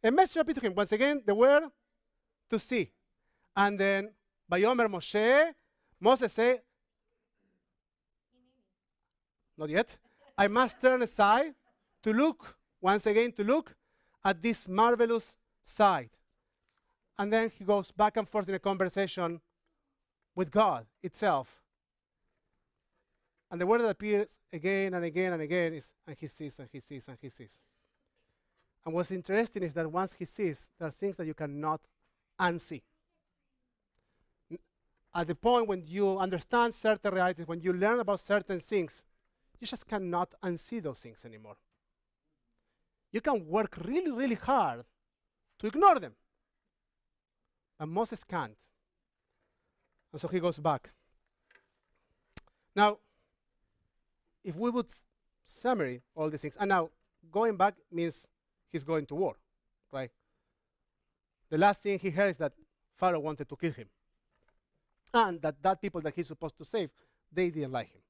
Once again, the word to see. And then, Bayomer Moshe, Moses said, not yet, I must turn aside to look, once again, to look at this marvelous sight. And then he goes back and forth in a conversation with God itself. And the word that appears again and again and again is, and he sees, and he sees, and he sees. And what's interesting is that once he sees, there are things that you cannot unsee. At the point when you understand certain realities, when you learn about certain things, you just cannot unsee those things anymore. You can work really, really hard to ignore them. But Moses can't. And so he goes back. Now, if we would summary all these things, and now going back means he's going to war, right? The last thing he heard is that Pharaoh wanted to kill him. And that people that he's supposed to save, they didn't like him.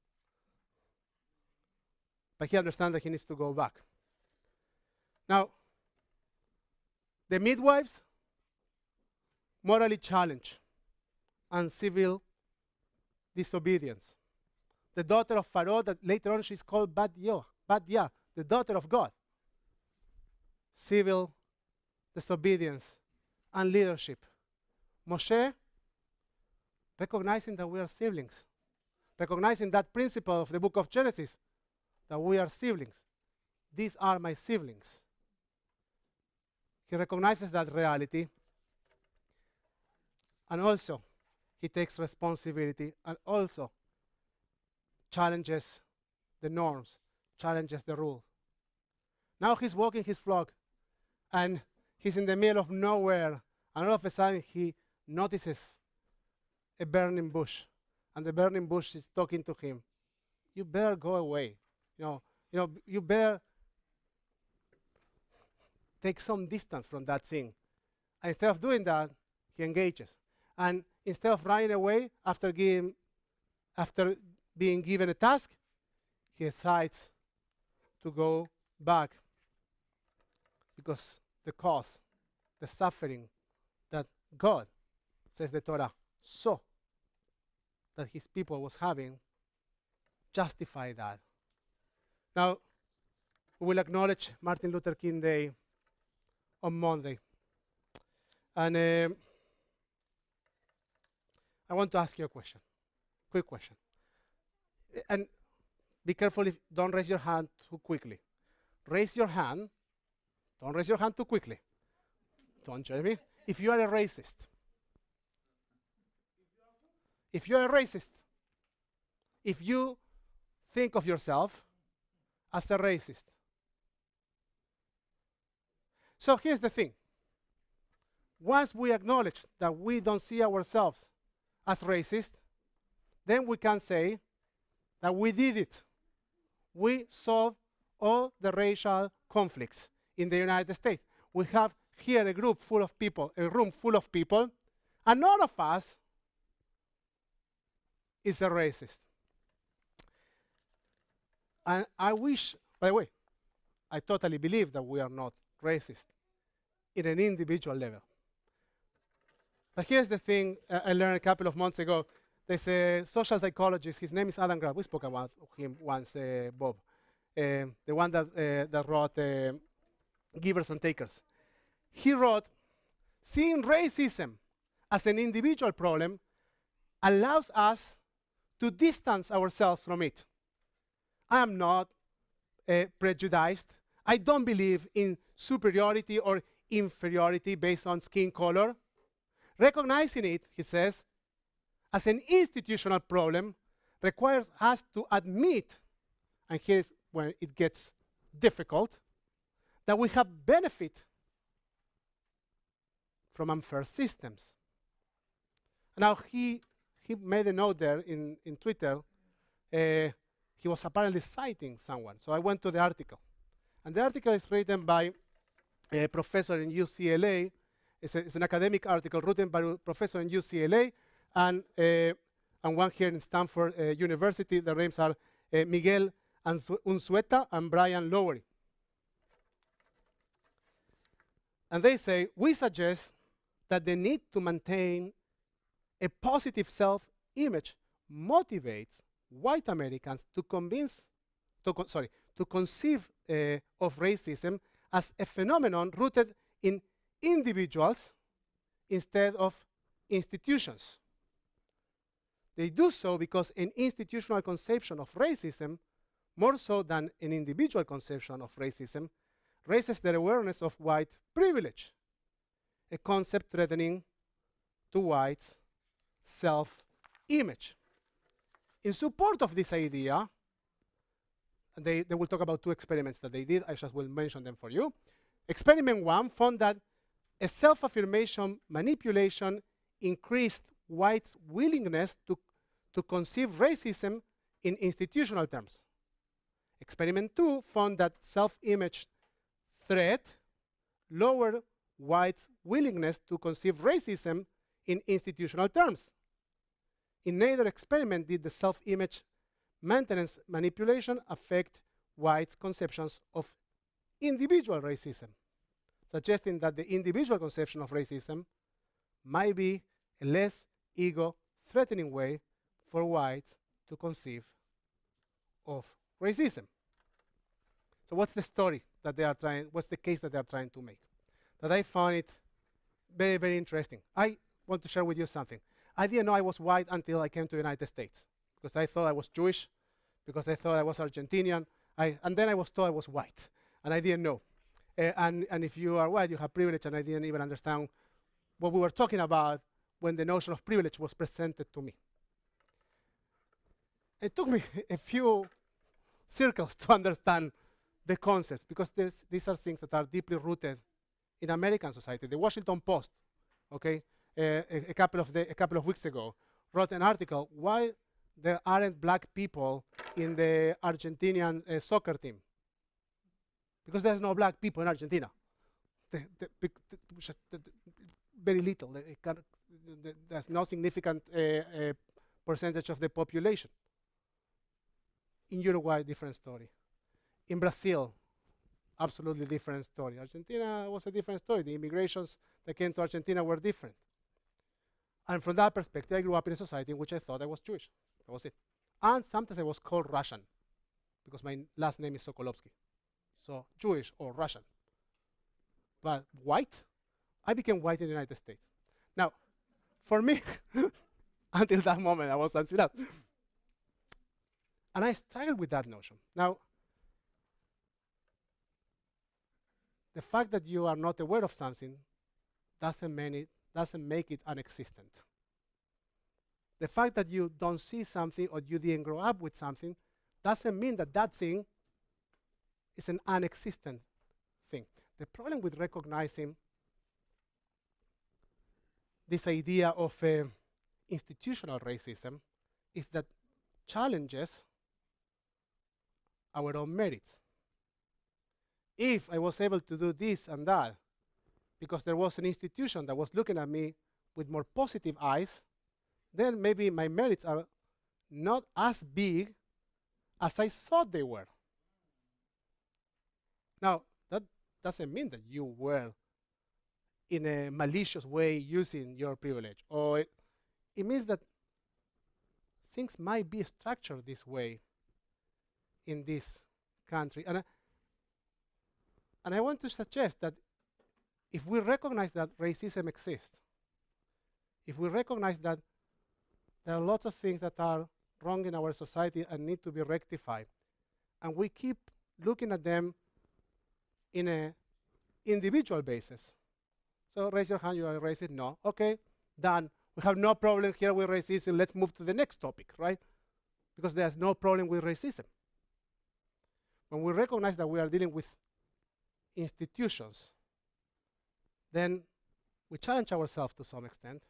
But he understands that he needs to go back. Now, the midwives, morally challenged, and civil disobedience. The daughter of Pharaoh, that later on she's called Badia, the daughter of God. Civil disobedience, and leadership. Moshe, recognizing that we are siblings, recognizing that principle of the book of Genesis, that we are siblings. These are my siblings. He recognizes that reality, and also he takes responsibility, and also challenges the norms, challenges the rule. Now he's walking his flock, and he's in the middle of nowhere, and all of a sudden he notices a burning bush, and the burning bush is talking to him. You better go away. You better take some distance from that thing. And instead of doing that, he engages. And instead of running away after being given a task, he decides to go back, because the cause, the suffering that God, says the Torah, saw that his people was having, justify that. Now, we will acknowledge Martin Luther King Day on Monday. And I want to ask you a question, quick question. And be careful, don't raise your hand too quickly. Raise your hand. Don't raise your hand too quickly. Don't judge me. If you are a racist, if you are a racist, if you think of yourself as a racist. So here's the thing. Once we acknowledge that we don't see ourselves as racist, then we can say that we did it. We solved all the racial conflicts in the United States. We have here a room full of people, and none of us is a racist. And I wish, by the way, I totally believe that we are not racist in an individual level. But here's the thing I learned a couple of months ago. There's a social psychologist, his name is Adam Grant. We spoke about him once, Bob. The one that wrote Givers and Takers. He wrote, seeing racism as an individual problem allows us to distance ourselves from it. I am not prejudiced. I don't believe in superiority or inferiority based on skin color. Recognizing it, he says, as an institutional problem requires us to admit, and here's where it gets difficult, that we have benefit from unfair systems. Now, he made a note there in Twitter. He was apparently citing someone. So I went to the article. And the article is written by a professor in UCLA. It's an academic article written by a professor in UCLA and one here in Stanford University. The names are Miguel Unzueta and Brian Lowery. And they say, we suggest that the need to maintain a positive self-image motivates white Americans to conceive of racism as a phenomenon rooted in individuals instead of institutions. They do so because an institutional conception of racism, more so than an individual conception of racism, raises their awareness of white privilege, a concept threatening to whites' self-image. In support of this idea, they will talk about two experiments that they did. I just will mention them for you. Experiment 1 found that a self-affirmation manipulation increased whites' willingness to conceive racism in institutional terms. Experiment 2 found that self-image threat lowered whites' willingness to conceive racism in institutional terms. In neither experiment did the self-image maintenance manipulation affect whites' conceptions of individual racism, suggesting that the individual conception of racism might be a less ego-threatening way for whites to conceive of racism. So what's the story that they are trying, what's the case that they are trying to make? that I found it very, very interesting. I want to share with you something. I didn't know I was white until I came to the United States, because I thought I was Jewish, because I thought I was Argentinian, and then I was told I was white, and I didn't know. And if you are white, you have privilege, and I didn't even understand what we were talking about when the notion of privilege was presented to me. It took me a few circles to understand the concepts, because these are things that are deeply rooted in American society. The Washington Post, okay, a couple of weeks ago, wrote an article, why there aren't black people in the Argentinian soccer team. Because there's no black people in Argentina. Very little. There's no significant percentage of the population. In Uruguay, different story. In Brazil, absolutely different story. Argentina was a different story. The immigrations that came to Argentina were different. And from that perspective, I grew up in a society in which I thought I was Jewish. That was it. And sometimes I was called Russian, because my last name is Sokolovsky. So Jewish or Russian. But white? I became white in the United States. Now, for me, until that moment, I was answering that. And I struggled with that notion. Now, the fact that you are not aware of something doesn't make it unexistent. The fact that you don't see something or you didn't grow up with something doesn't mean that that thing is an unexistent thing. The problem with recognizing this idea of institutional racism is that challenges our own merits. If I was able to do this and that because there was an institution that was looking at me with more positive eyes, then maybe my merits are not as big as I thought they were. Now, that doesn't mean that you were in a malicious way using your privilege, or it means that things might be structured this way in this country. And I want to suggest that if we recognize that racism exists, if we recognize that there are lots of things that are wrong in our society and need to be rectified, and we keep looking at them in an individual basis. So raise your hand, you are racist? No. Okay, done. We have no problem here with racism. Let's move to the next topic, right? Because there's no problem with racism. When we recognize that we are dealing with institutions, then we challenge ourselves to some extent.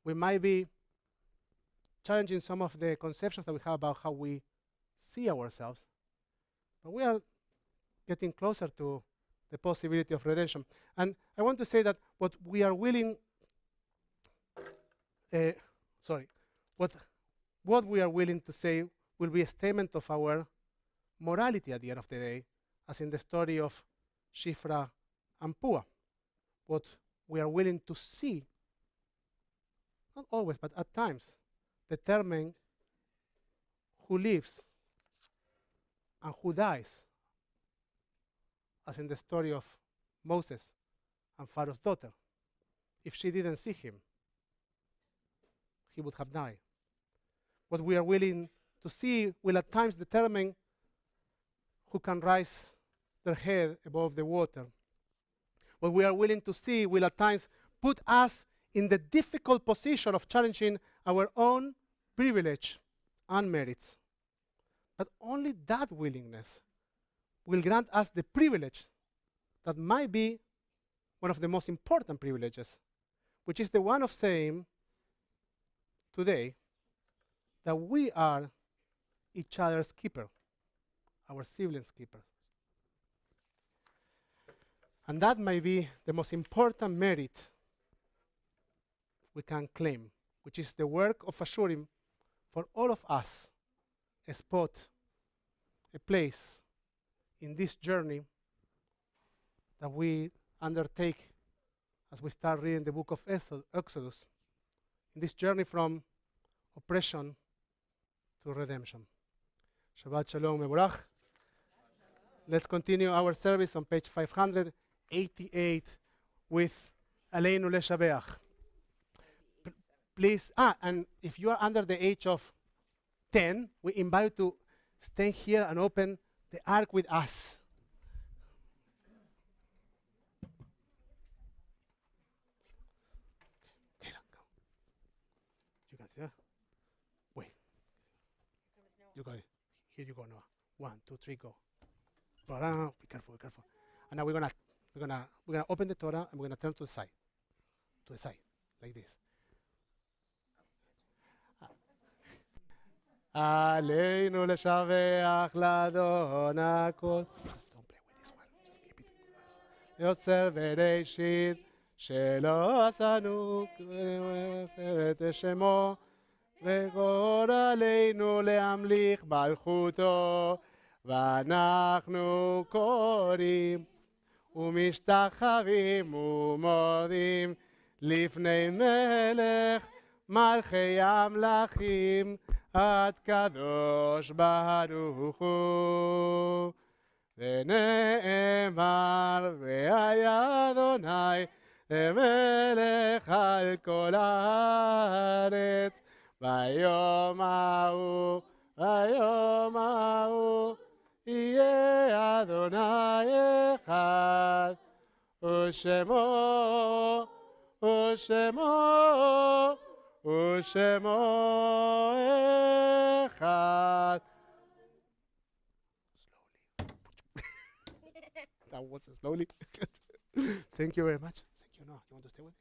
We might be challenging some of the conceptions that we have about how we see ourselves, but we are getting closer to the possibility of redemption. And I want to say that what we are willing, what we are willing to say will be a statement of our morality at the end of the day, as in the story of Shifra and Pua. What we are willing to see, not always, but at times, determine who lives and who dies, as in the story of Moses and Pharaoh's daughter. If she didn't see him, he would have died. What we are willing to see will at times determine who can raise their head above the water. What we are willing to see will at times put us in the difficult position of challenging our own privilege and merits. But only that willingness will grant us the privilege that might be one of the most important privileges, which is the one of saying today that we are each other's keeper, our siblings' keeper. And that might be the most important merit we can claim, which is the work of assuring for all of us a spot, a place in this journey that we undertake as we start reading the book of Exodus, in this journey from oppression to redemption. Shabbat Shalom Mevorach. Let's continue our service on page 588 with Aleinu Leshabeach. Please, and if you are under the age of 10, we invite you to stand here and open the ark with us. Okay, go. You can see that? Wait. You got it. Here you go, Noah. 1, 2, 3, go. Be careful, be careful. And now we're gonna open the Torah and we're gonna turn to the side, like this. Aleinu leshaveach ladon hakol. Just don't play with this one. Just keep it. Yotzer v'reishit shelo asanu et shemo v'gor aleinu leamlich malchuto v'anachnu korim ומשתחווים ומודים לפני מלך מלכי המלכים עד קדוש ברוך הוא. ונאמר והיה אדוני למלך על כל הארץ ביום ההוא יהיה אדוני אחד ושמו אחד. That was slowly. Thank you very much. Thank you. No, you want to stay with me?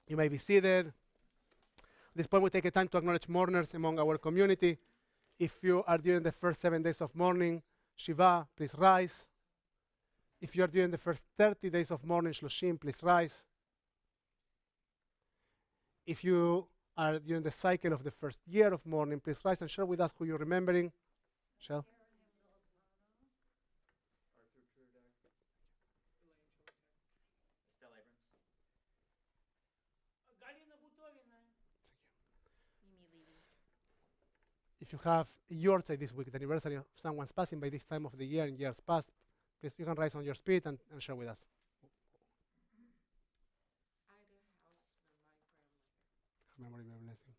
You may be seated. At this point, we take a time to acknowledge mourners among our community. If you are during the first 7 days of mourning, Shiva, please rise. If you are during the first 30 days of mourning, Shloshim, please rise. If you are during the cycle of the first year of mourning, please rise and share with us who you're remembering. Shall? If you have your side this week, the anniversary of someone's passing by this time of the year in years past, please you can rise on your feet and share with us. Memory, may blessing.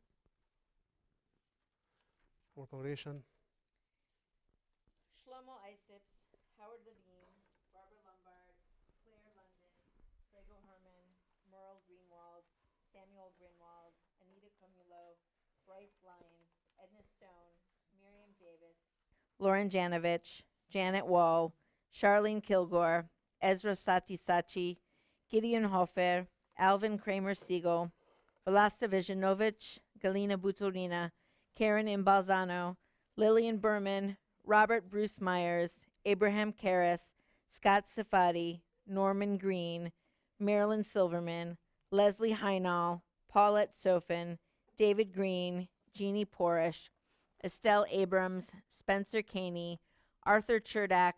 Our congregation. Shlomo Isips, Howard Levine, Barbara Lombard, Claire London, Prego Herman, Merle Greenwald, Samuel Greenwald, Anita Comulo, Bryce Lyons, Edna Stone, Miriam Davis, Lauren Janovich, Janet Wall, Charlene Kilgore, Ezra Sachi, Gideon Hofer, Alvin Kramer Siegel, Velasta Vijanovich, Galina Butorina, Karen Imbalzano, Lillian Berman, Robert Bruce Myers, Abraham Karras, Scott Safadi, Norman Green, Marilyn Silverman, Leslie Heinall, Paulette Sofin, David Green, Jeannie Porish, Estelle Abrams, Spencer Caney, Arthur Cherdak,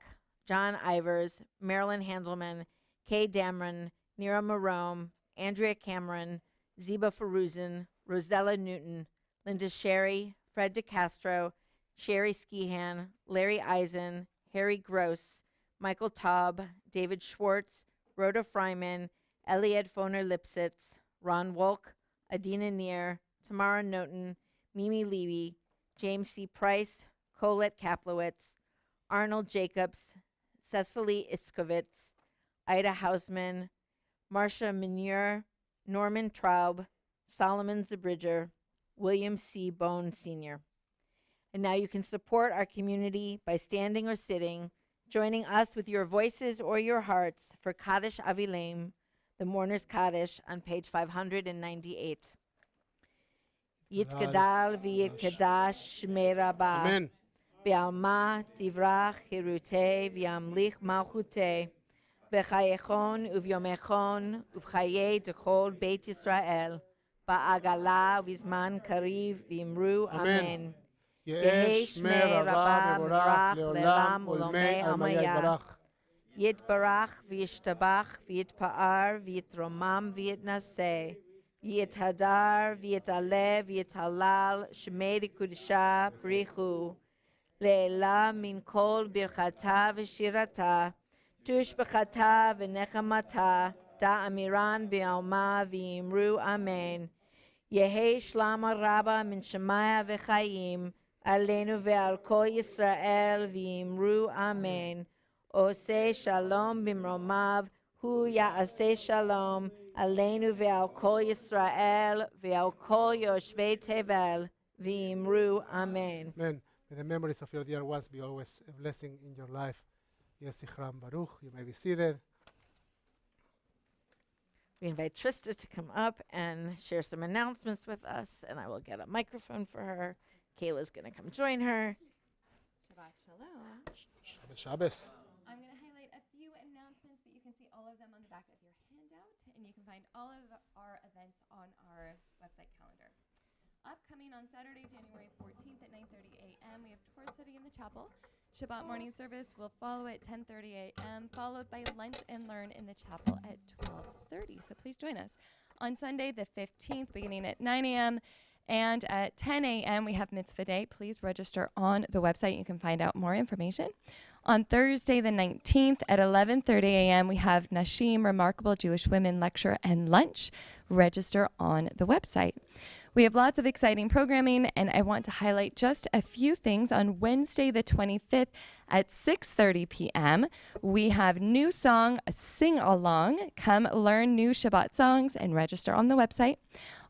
John Ivers, Marilyn Handelman, Kay Damron, Nira Marome, Andrea Cameron, Ziba Feruzin, Rosella Newton, Linda Sherry, Fred DeCastro, Sherry Skihan, Larry Eisen, Harry Gross, Michael Taub, David Schwartz, Rhoda Fryman, Elliot Foner Lipsitz, Ron Wolk, Adina Neer, Tamara Noten, Mimi Levy, James C. Price, Colette Kaplowitz, Arnold Jacobs, Cecily Iskovitz, Ida Hausman, Marcia Manure, Norman Traub, Solomon Zabridger, William C. Bone Sr. And now you can support our community by standing or sitting, joining us with your voices or your hearts for Kaddish Avilaim, the Mourner's Kaddish, on page 598. Yitgadal v'yitkadash shmei rabah. Amen. Be'alma tivrach hirute v'yamlich malchute. V'chayechon uvyomechon uv'chaye dechol Beit Yisrael. Ba'agala v'zman kariv v'imru amen. Yehi shmei rabah mevorach le'olam ulmei amayah. Yitbarach v'yishtabach v'yitpa'ar v'yitromam v'yitnaseh. V'yithadar v'yitale v'yithalal shmei kudisha brichu. Le'ela min kol birchata v'shirata. Tushbechata v'nechamata. da'amiran bi'alma v'imru amen. Yehi shlama rabba min shemaya v'chayim, aleinu ve'al kol Yisrael v'imru amen. Oseh shalom bimromav, hu ya'aseh shalom, aleinu ve'al kol Yisrael ve'al kol yoshvei tevel, v'imru amen. Amen. May the memories of your dear ones be always a blessing in your life. Yes, Zichram Baruch. You may be seated. We invite Trista to come up and share some announcements with us, and I will get a microphone for her. Kayla's going to come join her. Shabbat Shalom. Shabbos. I'm going to highlight a few announcements, but you can see all of them on the back of your handout, and you can find all of our events on our website calendar. Upcoming on Saturday, January 14th at 9:30 a.m., we have Torah study in the chapel. Shabbat morning service will follow at 10:30 a.m., followed by lunch and learn in the chapel at 12:30. So please join us. On Sunday, the 15th, beginning at 9 a.m., and at 10 a.m., we have Mitzvah Day. Please register on the website. You can find out more information. On Thursday, the 19th, at 11:30 a.m., we have Nashim, Remarkable Jewish Women Lecture and Lunch. Register on the website. We have lots of exciting programming, and I want to highlight just a few things. On Wednesday, the 25th, at 6:30 p.m., we have new song, a sing-along. Come learn new Shabbat songs and register on the website.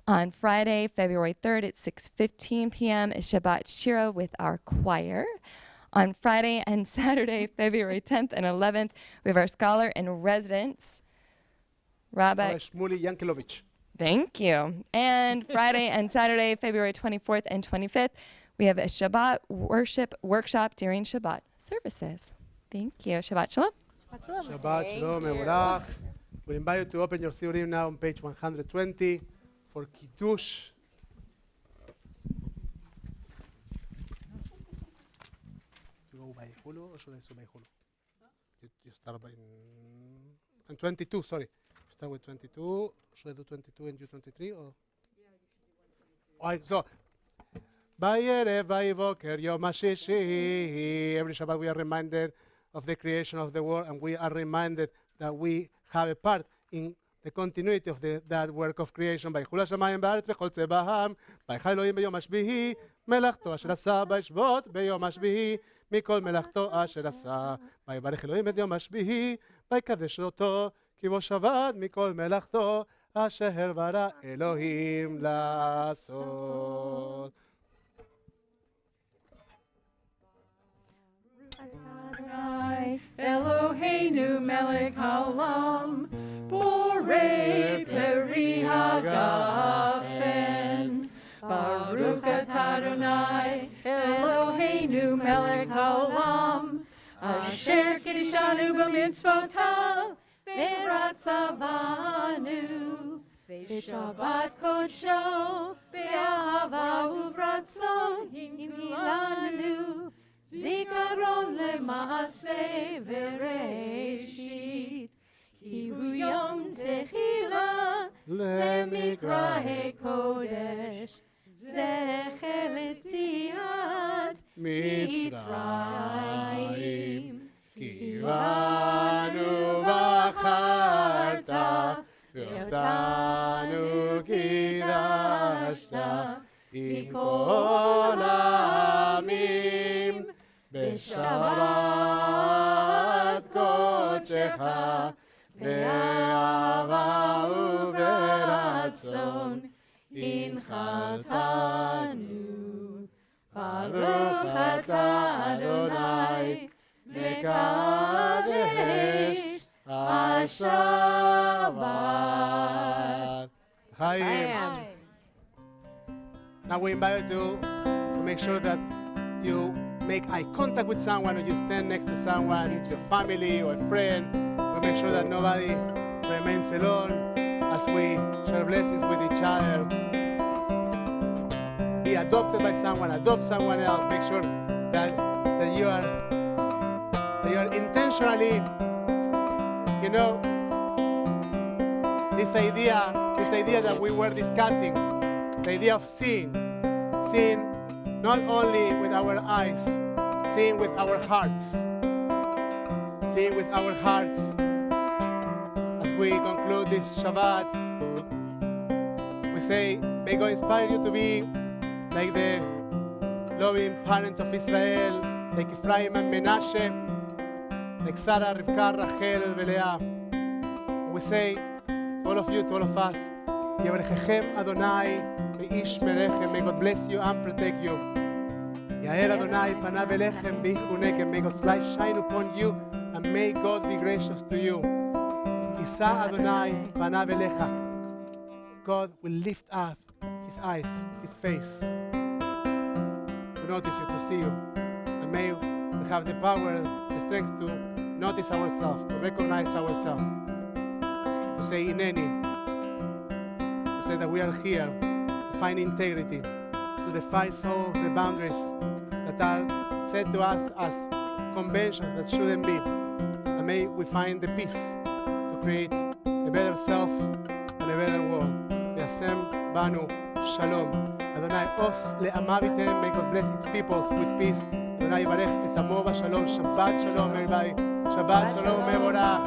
On Friday, February 3rd at 6:15 p.m. is Shabbat Shir with our choir. On Friday and Saturday, February 10th and 11th, we have our scholar in residence, Rabbi Shmuli Yankelovich. Thank you. And Friday and Saturday, February 24th and 25th, we have a Shabbat worship workshop during Shabbat services. Thank you. Shabbat Shalom. Shabbat Shalom Mevorach. We invite you to open your Sidurim now on page 120 for Kiddush. You go by Hulu or should I by Hulu? You start by 22, sorry. Start with 22. Should I do 22 and you 23 or? Yeah, you should do 1 23. So, Vayerev Vayivoker Yom HaShishi. Every Shabbat we are reminded of the creation of the world, and we are reminded that we have a part in the continuity of that work of creation. Vaychul hashamayim ba'aretz v'chol tzebaham, vaychal Elohim b'yom hashbihi, melachto asher asa vayishvot b'yom hashbihi, mikol melachto asher asa, vayivarech Elohim et yom hashbihi, vayikadesh אותו, כי בו שבת מכל מלאכתו, אשר ברא אלוהים לעשות. Eloheinu melech haolam, borei peri hagafen. Baruch atah Adonai, Eloheinu melech haolam, asher kiddushanu b'mitzvotav, v'ratzavanu, v'shabbat kodsho, v'ahava uvratzon himilanu. Zikaron lemaaseh v'reshit, ki hu yom techila lemikrahe kodesh, zecher letziat Mitzrayim. Ki banu v'acharta, v'otanu kidashta, mikol ha'amim. בשבת קודשך, באהבה וברצון, הנחתנו. ברוך אתה אדוני, מקדש השבת. Chaim. Now we invite you to make sure that you make eye contact with someone, or you stand next to someone, your family or a friend. We make sure that nobody remains alone as we share blessings with each other. Be adopted by someone, adopt someone else. Make sure that you are intentionally, this idea that we were discussing, the idea of seeing not only with our eyes, seeing with our hearts. Seeing with our hearts. As we conclude this Shabbat, we say, may God inspire you to be like the loving parents of Israel, like Ephraim and Menashe, like Sarah, Rivka, Rachel, Leah. We say, to all of you, to all of us, Yevrechem Adonai, Beish Merechem, may God bless you and protect you. Yael Adonai, Panav Elechem, Bichunekem, may God's light shine upon you, and may God be gracious to you. Isa Adonai, Panav Elecha. God will lift up His eyes, His face, to notice you, to see you. And may we have the power, the strength to notice ourselves, to recognize ourselves, to say Ineni, to say that we are here to find integrity, to defy some of the boundaries that are set to us as conventions that shouldn't be. And may we find the peace to create a better self and a better world. Be'asem banu shalom. Adonai os le'amavitem. May God bless its peoples with peace. Adonai yivarech et amo b'shalom. Shabbat shalom, everybody. Shabbat shalom, mevorach.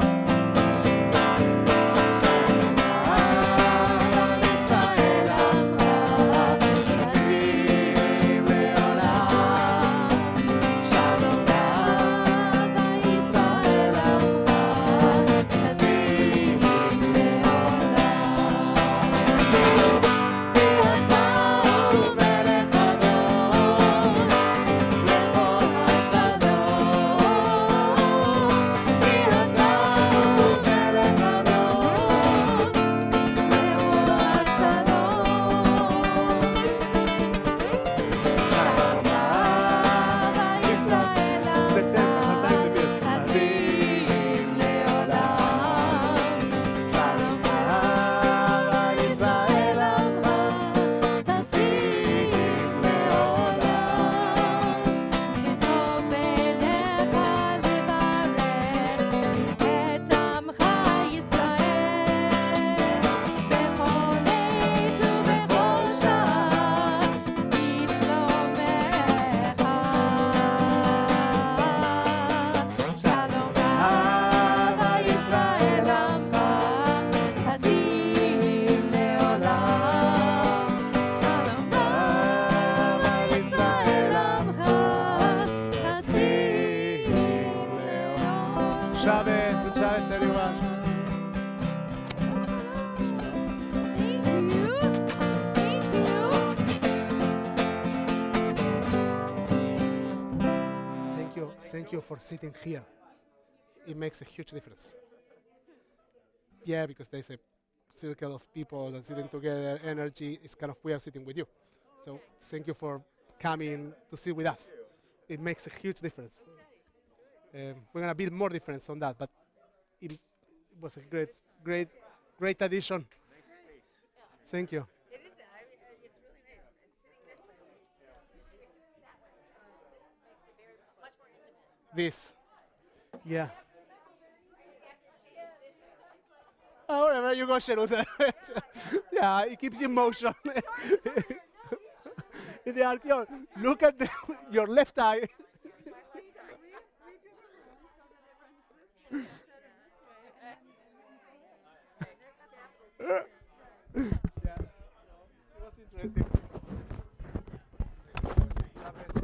Shabbat, everyone. Thank you for sitting here. It makes a huge difference. Yeah, because there's a circle of people that sitting together, energy. It's kind of weird sitting with you. So thank you for coming to sit with us. It makes a huge difference. We're gonna build more difference on that, but it was a great addition. Thank you. It is. It's really nice. And sitting this way, this makes it very much more intimate. This, yeah. Oh, wherever you go, Shir. Yeah, it keeps you in motion. In the archaeology, look at your left eye. Yeah, it was interesting. Chavez.